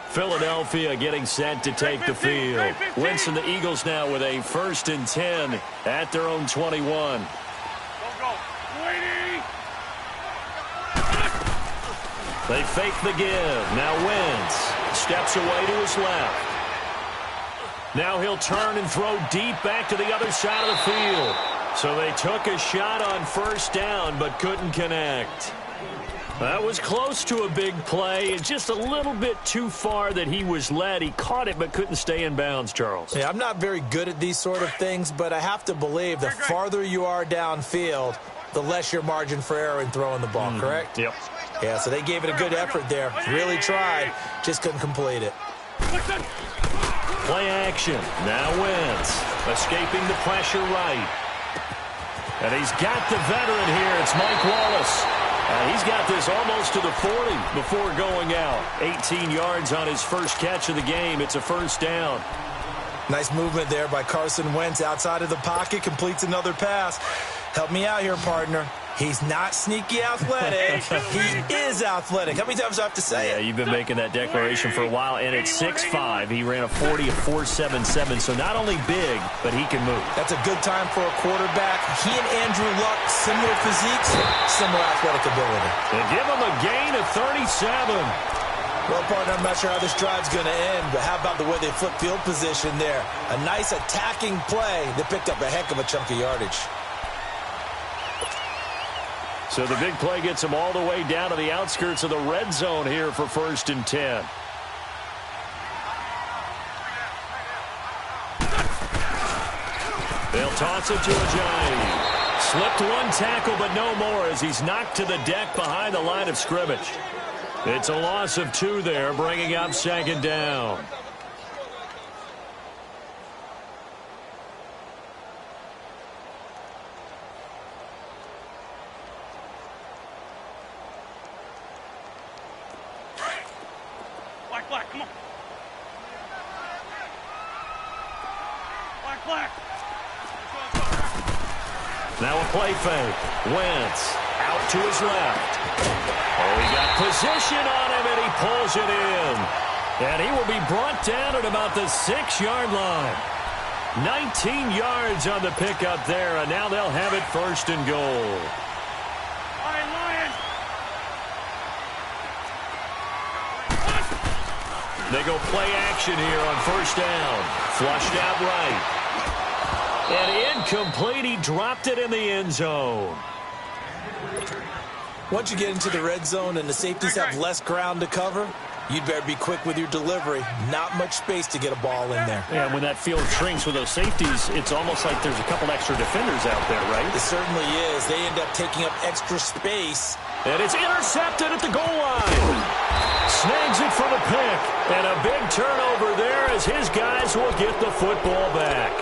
Philadelphia getting set to take the field. Wentz and the Eagles now with a 1st and 10 at their own 21. Go. They fake the give. Now Wentz steps away to his left. Now he'll turn and throw deep back to the other side of the field. So they took a shot on first down but couldn't connect. That was close to a big play. Just a little bit too far that he was led. He caught it but couldn't stay in bounds, Charles. Yeah, I'm not very good at these sort of things, but I have to believe the farther you are downfield, the less your margin for error in throwing the ball, correct? Yep. Yeah, so they gave it a good effort there. Really tried, just couldn't complete it. Play action. Now Wentz escaping the pressure right. And he's got the veteran here. It's Mike Wallace. He's got this almost to the 40 before going out. 18 yards on his first catch of the game. It's a first down. Nice movement there by Carson Wentz outside of the pocket. Completes another pass. Help me out here, partner. He's not sneaky athletic. He is athletic. How many times do I have to say it? Yeah, you've been making that declaration for a while. And at 6'5", he ran a 40 of 4.77. So not only big, but he can move. That's a good time for a quarterback. He and Andrew Luck, similar physiques, similar athletic ability. They give him a gain of 37. Well, partner, I'm not sure how this drive's going to end, but how about the way they flip field position there? A nice attacking play that picked up a heck of a chunk of yardage. So the big play gets him all the way down to the outskirts of the red zone here for 1st and 10. They'll toss it to Ajayi. Slipped one tackle, but no more as he's knocked to the deck behind the line of scrimmage. It's a loss of 2 there, bringing up 2nd down. Black, come on. Black. Now a play fake. Wentz out to his left. Oh, he got position on him, and he pulls it in. And he will be brought down at about the 6-yard line. 19 yards on the pickup there, and now they'll have it 1st and goal. They go play action here on 1st down. Flushed out right. And incomplete. He dropped it in the end zone. Once you get into the red zone and the safeties have less ground to cover, you'd better be quick with your delivery. Not much space to get a ball in there. Yeah, when that field shrinks with those safeties, it's almost like there's a couple extra defenders out there, right? It certainly is. They end up taking up extra space. And it's intercepted at the goal line. Snags it for the pick. And a big turnover there as his guys will get the football back.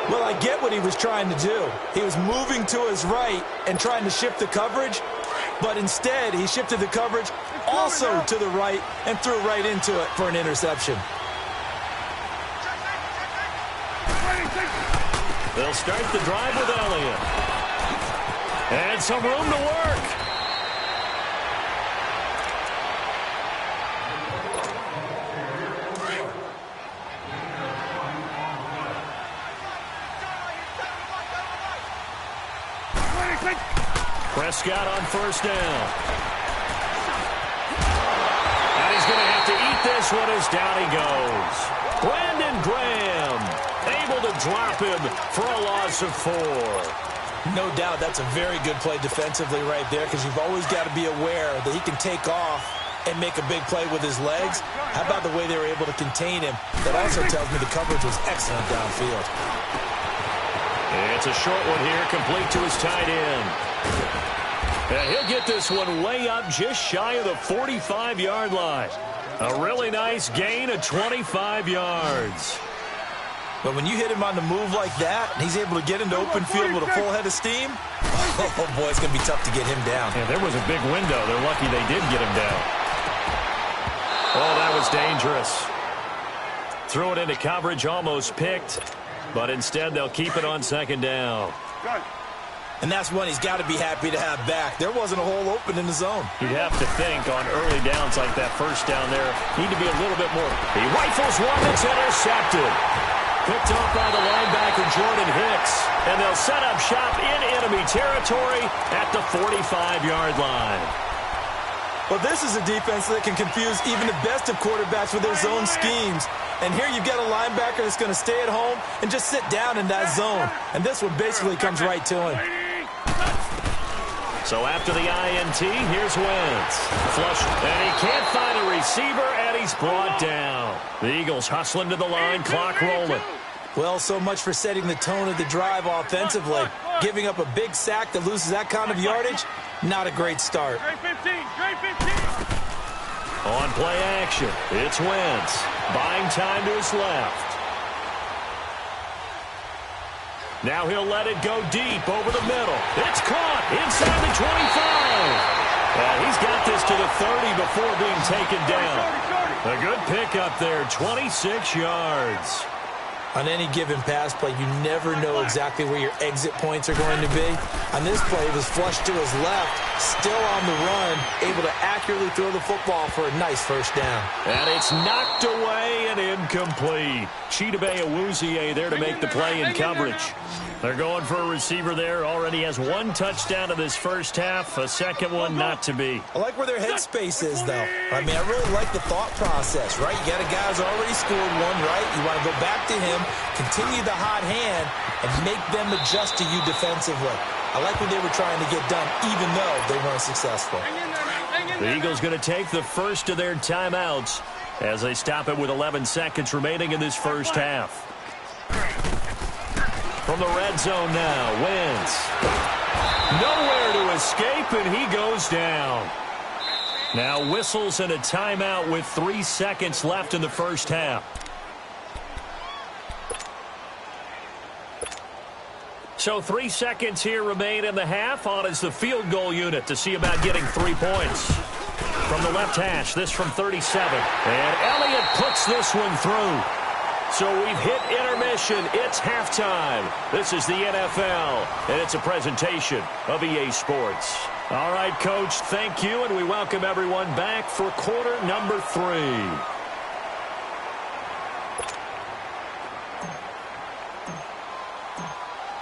Well, I get what he was trying to do. He was moving to his right and trying to shift the coverage, but instead he shifted the coverage also to the right and threw right into it for an interception. They'll start the drive with Elliott. And some room to work. Prescott on 1st down. And he's going to have to eat this one as down he goes. Brandon Graham able to drop him for a loss of 4. No doubt that's a very good play defensively right there, because you've always got to be aware that he can take off and make a big play with his legs. How about the way they were able to contain him? That also tells me the coverage was excellent downfield. It's a short one here, complete to his tight end. And he'll get this one way up just shy of the 45-yard line. A really nice gain of 25 yards. But when you hit him on the move like that, and he's able to get into open field with a full head of steam, oh boy, it's going to be tough to get him down. Yeah, there was a big window. They're lucky they did get him down. Oh, that was dangerous. Threw it into coverage, almost picked. But instead, they'll keep it on 2nd down. And that's one he's got to be happy to have back. There wasn't a hole open in the zone. You'd have to think on early downs like that 1st down there, need to be a little bit more. He rifles one that's intercepted. Picked off by the linebacker, Jordan Hicks. And they'll set up shop in enemy territory at the 45-yard line. Well, this is a defense that can confuse even the best of quarterbacks with their zone schemes. And here you've got a linebacker that's going to stay at home and just sit down in that zone. And this one basically comes right to him. So after the INT, here's Wentz. Flush, and he can't find a receiver, and he's brought down. The Eagles hustling to the line, clock rolling. Well, so much for setting the tone of the drive offensively. Giving up a big sack that loses that kind of yardage, not a great start. On play action, it's Wentz. Buying time to his left. Now he'll let it go deep over the middle. It's caught inside the 25. And he's got this to the 30 before being taken down. A good pickup there, 26 yards. On any given pass play, you never know exactly where your exit points are going to be. On this play, it was flushed to his left, still on the run, able to accurately throw the football for a nice first down. And it's knocked away and incomplete. Chidobe Awuzie there to make the play in coverage. They're going for a receiver there. Already has one touchdown in this first half. A second one not to be. I like where their headspace is, though. I mean, I really like the thought process, right? You got a guy who's already scored one, right? You want to go back to him, continue the hot hand, and make them adjust to you defensively. I like what they were trying to get done, even though they weren't successful. The Eagles going to take the first of their timeouts as they stop it with 11 seconds remaining in this first half. From the red zone now, Wentz. Nowhere to escape, and he goes down. Now whistles and a timeout with 3 seconds left in the first half. So 3 seconds here remain in the half. On is the field goal unit to see about getting 3 points. From the left hash, this from 37. And Elliott puts this one through. So we've hit intermission. It's halftime. This is the NFL, and it's a presentation of EA Sports. All right, Coach, thank you, and we welcome everyone back for quarter number 3.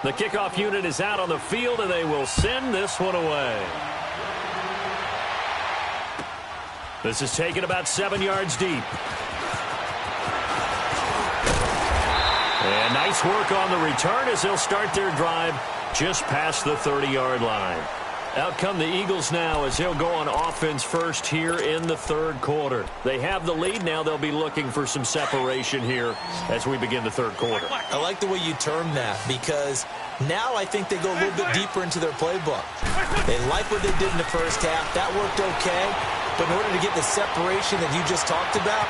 The kickoff unit is out on the field, and they will send this one away. This is taken about 7 yards deep. And nice work on the return as they'll start their drive just past the 30-yard line. Out come the Eagles now as they'll go on offense first here in the third quarter. They have the lead. Now they'll be looking for some separation here as we begin the third quarter. I like the way you term that because now I think they go a little bit deeper into their playbook. They like what they did in the first half. That worked okay. But in order to get the separation that you just talked about,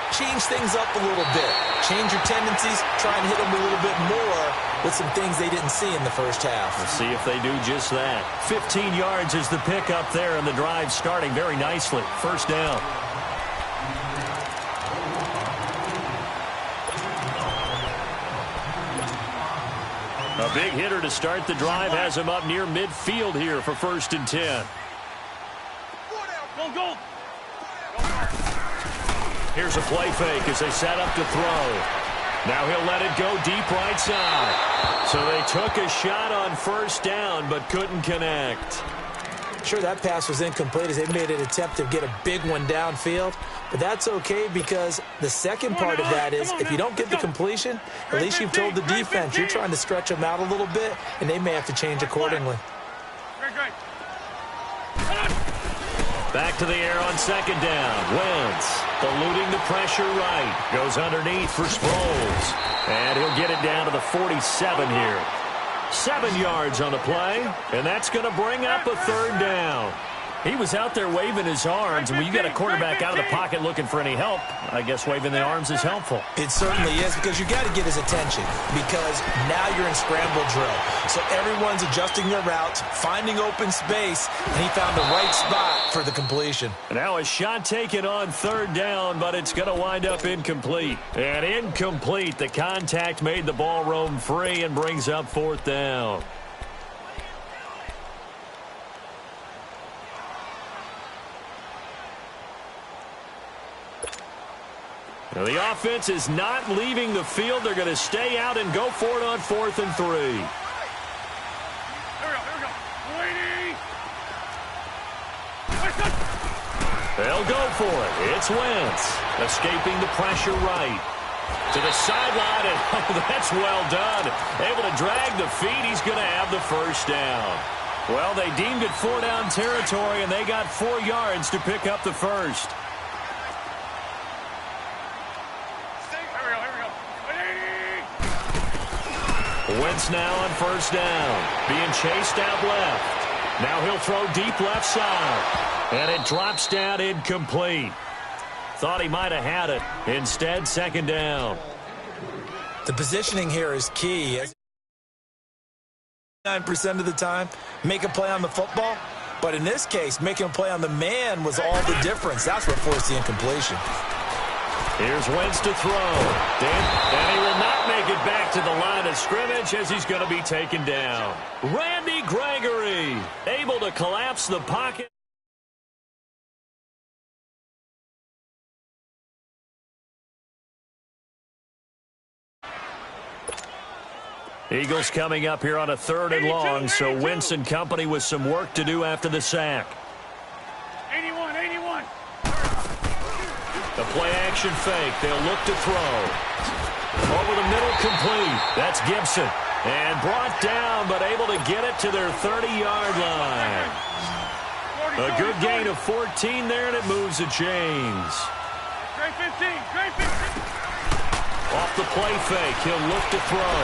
change things up a little bit. Change your tendencies. Try and hit them a little bit more with some things they didn't see in the first half. We'll see if they do just that. 15 yards is the pickup there, and the drive starting very nicely. First down. A big hitter to start the drive has him up near midfield here for 1st and 10. Go. Here's a play fake as they set up to throw. Now he'll let it go deep right side. So they took a shot on first down but couldn't connect. Sure, that pass was incomplete as they made an attempt to get a big one downfield. But that's okay because the second part of that is if you don't get the completion, at least you've told the defense you're trying to stretch them out a little bit, and they may have to change accordingly. Great. Back to the air on second down. Wentz eluding the pressure right. Goes underneath for Sproles. And he'll get it down to the 47 here. 7 yards on the play. And that's going to bring up a third down. He was out there waving his arms, and when you got a quarterback out of the pocket looking for any help, I guess waving the arms is helpful. It certainly is because you got to get his attention because now you're in scramble drill. So everyone's adjusting their routes, finding open space, and he found the right spot for the completion. Now a shot taken on third down, but it's going to wind up incomplete. And incomplete. The contact made the ball roam free and brings up 4th down. Now the offense is not leaving the field. They're going to stay out and go for it on 4th and 3. Here we go. Waiting. They'll go for it. It's Wentz escaping the pressure right. To the sideline, and oh, that's well done. Able to drag the feet. He's going to have the first down. Well, they deemed it 4-down territory, and they got 4 yards to pick up the first. Wentz now on first down. Being chased out left. Now he'll throw deep left side. And it drops down incomplete. Thought he might have had it. Instead, second down. The positioning here is key. 99% of the time, make a play on the football. But in this case, making a play on the man was all the difference. That's what forced the incompletion. Here's Wentz to throw. And he will not make it back to the line of scrimmage as he's going to be taken down. Randy Gregory able to collapse the pocket. Eagles coming up here on a 3rd and long, so Wentz and company with some work to do after the sack. 81. The play-action fake. They'll look to throw. Over the middle, complete. That's Gibson. And brought down, but able to get it to their 30-yard line. A good gain of 14 there, and it moves the chains. Great 15. Off the play fake, he'll look to throw.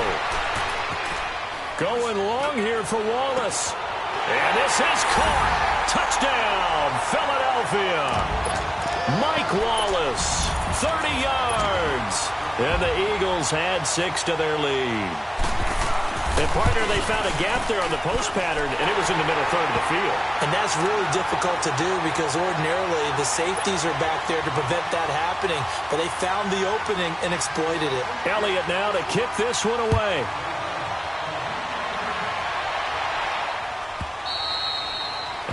Going long here for Wallace. And this is caught. Touchdown, Philadelphia. Mike Wallace, 30 yards. And the Eagles add 6 to their lead. And, partner, they found a gap there on the post pattern, and it was in the middle third of the field. And that's really difficult to do because ordinarily the safeties are back there to prevent that happening. But they found the opening and exploited it. Elliott now to kick this one away.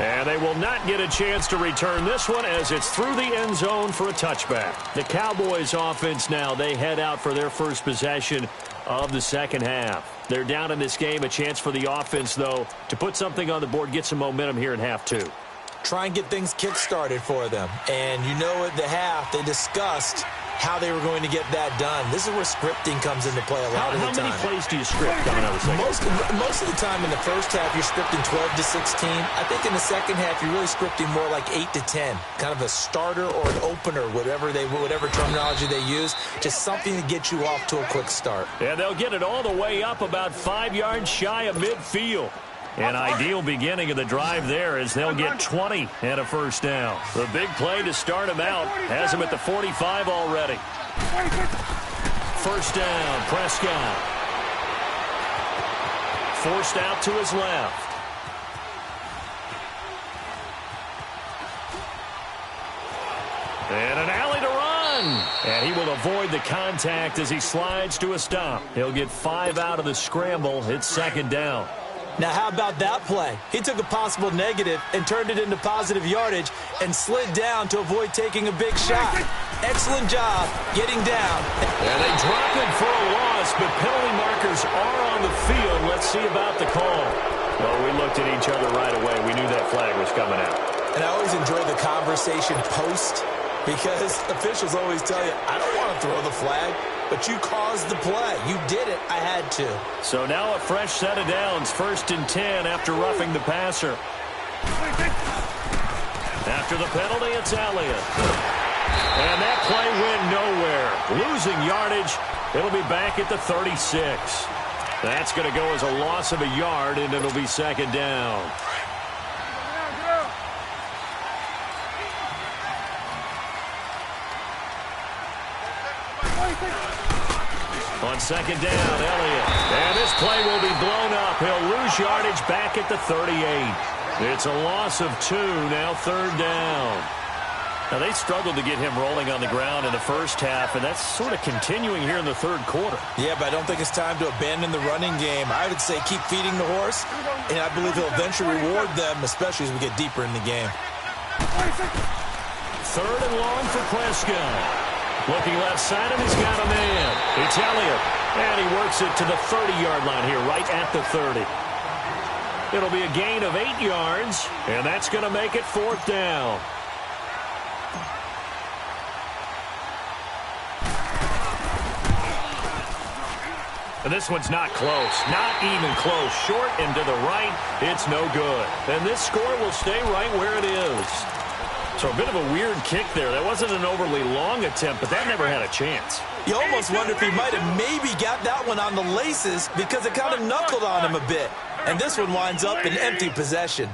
And they will not get a chance to return this one as it's through the end zone for a touchback. The Cowboys offense now, they head out for their first possession of the second half. They're down in this game. A chance for the offense, though, to put something on the board, get some momentum here in half 2. Try and get things kick-started for them. And you know at the half, they discussed how they were going to get that done. This is where scripting comes into play a lot of the time. How many plays do you script coming out of the second? Most of the time in the first half, you're scripting 12 to 16. I think in the second half, you're really scripting more like 8 to 10. Kind of a starter or an opener, whatever terminology they use. Just something to get you off to a quick start. Yeah, they'll get it all the way up about 5 yards shy of midfield. An ideal beginning of the drive there as they'll get 20 and a first down. The big play to start him out has him at the 45 already. First down, Prescott. Forced out to his left. And an alley to run. And he will avoid the contact as he slides to a stop. He'll get 5 out of the scramble. It's second down. Now, how about that play? He took a possible negative and turned it into positive yardage and slid down to avoid taking a big shot. Excellent job getting down. And they drop it for a loss, but penalty markers are on the field. Let's see about the call. Well, we looked at each other right away. We knew that flag was coming out. And I always enjoy the conversation post because officials always tell you, I don't want to throw the flag. But you caused the play. You did it. I had to. So now a fresh set of downs. 1st and 10 after roughing the passer. After the penalty, it's Elliott. And that play went nowhere. Losing yardage. It'll be back at the 36. That's going to go as a loss of a yard, and it'll be second down. On second down, Elliott. And this play will be blown up. He'll lose yardage back at the 38. It's a loss of 2, now third down. Now, they struggled to get him rolling on the ground in the first half, and that's sort of continuing here in the third quarter. Yeah, but I don't think it's time to abandon the running game. I would say keep feeding the horse, and I believe he'll eventually reward them, especially as we get deeper in the game. Third and long for Prescott. Looking left side, and he's got a man. It's Elliott, and he works it to the 30-yard line here, right at the 30. It'll be a gain of 8 yards, and that's going to make it fourth down. And this one's not close. Not even close. Short and to the right, it's no good. And this score will stay right where it is. So a bit of a weird kick there. That wasn't an overly long attempt, but that never had a chance. You almost wonder if he might have maybe got that one on the laces because it kind of knuckled on him a bit. And this one winds up in empty possession.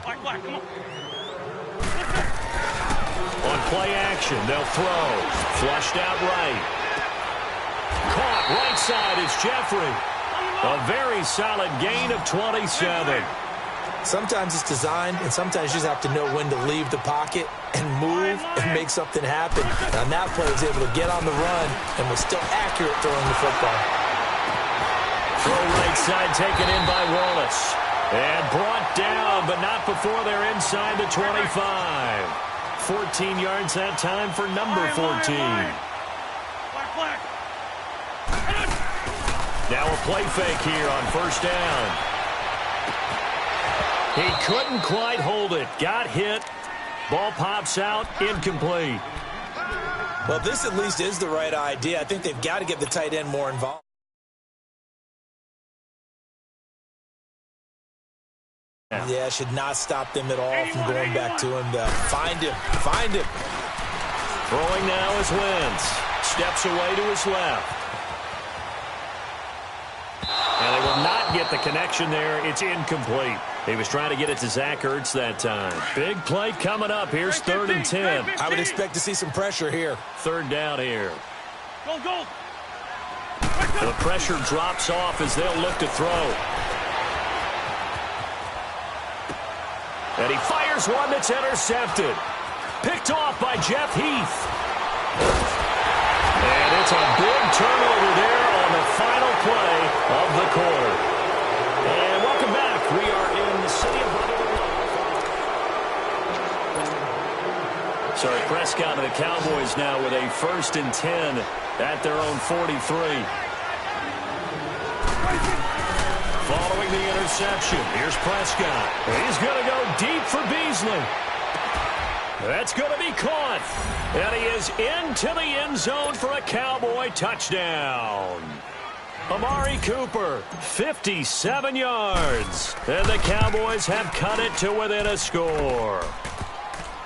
On play action, they'll throw. Flushed out right. Caught right side is Jeffrey. A very solid gain of 27. Sometimes it's designed, and sometimes you just have to know when to leave the pocket and move and make something happen. Now, that player was able to get on the run and was still accurate throwing the football. Throw right side taken in by Wallace. And brought down, but not before they're inside the 25. 14 yards that time for number 14. Now a play fake here on first down. He couldn't quite hold it. Got hit. Ball pops out. Incomplete. Well, this at least is the right idea. I think they've got to get the tight end more involved. Yeah, should not stop them at all from going back to him. Find him. Find him. Throwing now is Wentz. Steps away to his left. And they will not get the connection there. It's incomplete. He was trying to get it to Zach Ertz that time. Big play coming up. Here's 3rd and 10. I would expect to see some pressure here. 3rd down here. Go. The pressure drops off as they'll look to throw. And he fires one that's intercepted. Picked off by Jeff Heath. And it's a big turnover there on the final play of the quarter. And welcome back. We are in the city of Buffalo. Sorry, Prescott and the Cowboys now with a 1st and 10 at their own 43. Following the interception, here's Prescott. He's going to go deep for Beasley. That's going to be caught. And he is into the end zone for a Cowboy touchdown. Amari Cooper, 57 yards. And the Cowboys have cut it to within a score.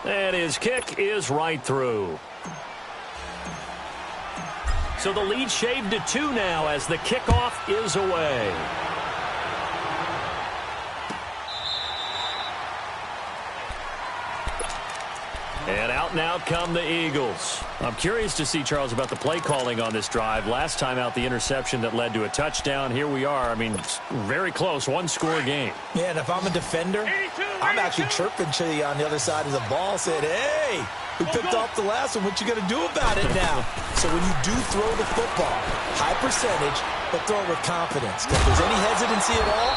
And his kick is right through. So the lead shaved to 2 now as the kickoff is away. And out come the Eagles. I'm curious to see, Charles, about the play calling on this drive. Last time out, the interception that led to a touchdown. Here we are. I mean, very close, 1-score game. Yeah, and if I'm a defender, I'm actually chirping to you on the other side of the ball, saying, hey, we picked off the last one. What you going to do about it now? So when you do throw the football, high percentage, but throw it with confidence. If there's any hesitancy at all,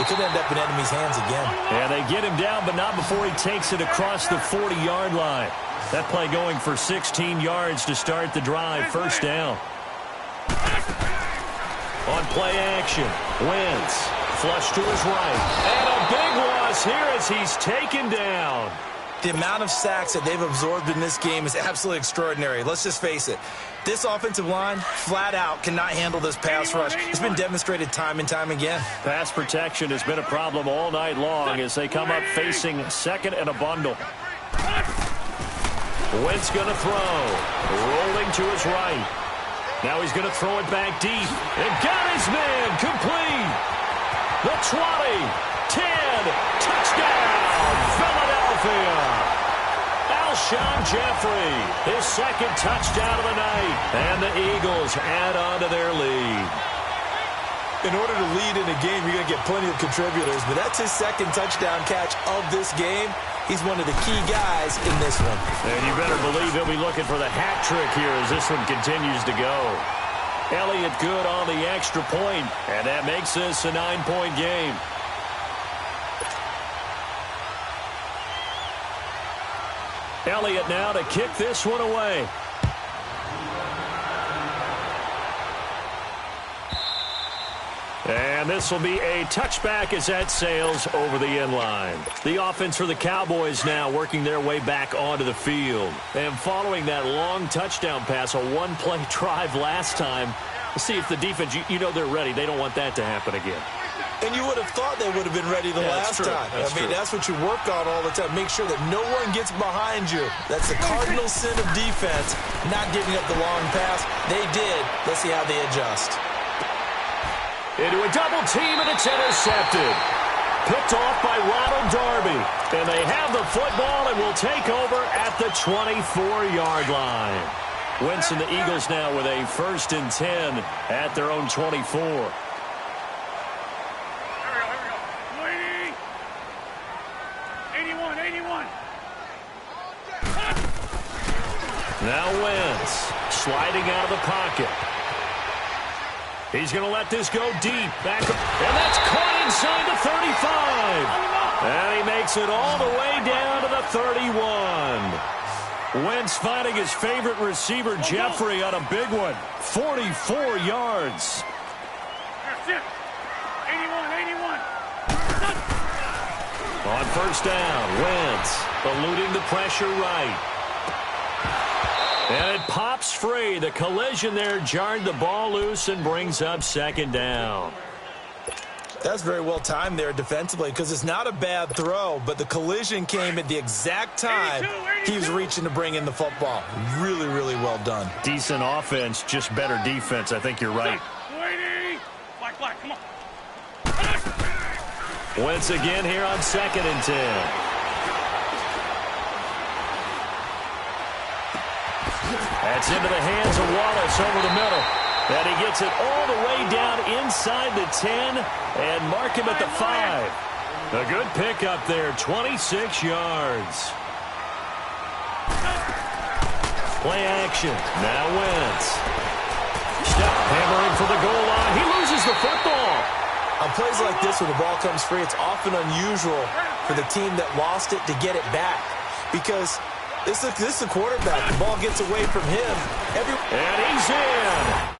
it could end up in enemy's hands again. And they get him down, but not before he takes it across the 40-yard line. That play going for 16 yards to start the drive. 1st down. On play action, Wentz. Flush to his right. And a big loss here as he's taken down. The amount of sacks that they've absorbed in this game is absolutely extraordinary. Let's just face it. This offensive line, flat out, cannot handle this pass rush. It's been demonstrated time and time again. Pass protection has been a problem all night long as they come up facing 2nd and a bundle. Wentz going to throw. Rolling to his right. Now he's going to throw it back deep. And got his man. Complete. The 20. 10. Touchdown. Philadelphia. Alshon Jeffrey, his 2nd touchdown of the night. And the Eagles add on to their lead. In order to lead in a game, you're going to get plenty of contributors, but that's his 2nd touchdown catch of this game. He's one of the key guys in this one. And you better believe he'll be looking for the hat trick here as this one continues to go. Elliott good on the extra point, and that makes this a 9-point game. Elliott now to kick this one away. And this will be a touchback as that sails over the end line. The offense for the Cowboys now working their way back onto the field. And following that long touchdown pass, a 1-play drive last time, let's see if the defense, you know they're ready. They don't want that to happen again. And you would have thought they would have been ready the last time. That's what you work on all the time. Make sure that no one gets behind you. That's the cardinal sin of defense, not giving up the long pass. They did. Let's see how they adjust. Into a double team, and it's intercepted. Picked off by Ronald Darby. And they have the football and will take over at the 24-yard line. Wentz and the Eagles now with a 1st and 10 at their own 24. 81. Now Wentz sliding out of the pocket. He's going to let this go deep. Back up, and that's caught inside the 35. And he makes it all the way down to the 31. Wentz finding his favorite receiver, Jeffrey, on a big one. 44 yards. That's it. 81. On first down, Wentz eluding the pressure right. And it pops free. The collision there jarred the ball loose and brings up second down. That's very well timed there defensively because it's not a bad throw, but the collision came at the exact time he was reaching to bring in the football. Really, really well done. Decent offense, just better defense. I think you're right. Black, come on. Wentz again here on 2nd and 10. That's into the hands of Wallace over the middle. And he gets it all the way down inside the 10 and mark him at the 5. A good pickup there, 26 yards. Play action. Now Wentz. Step hammering for the goal line. He loses the football. On plays like this where the ball comes free, it's often unusual for the team that lost it to get it back because this is a quarterback. The ball gets away from him. And he's in.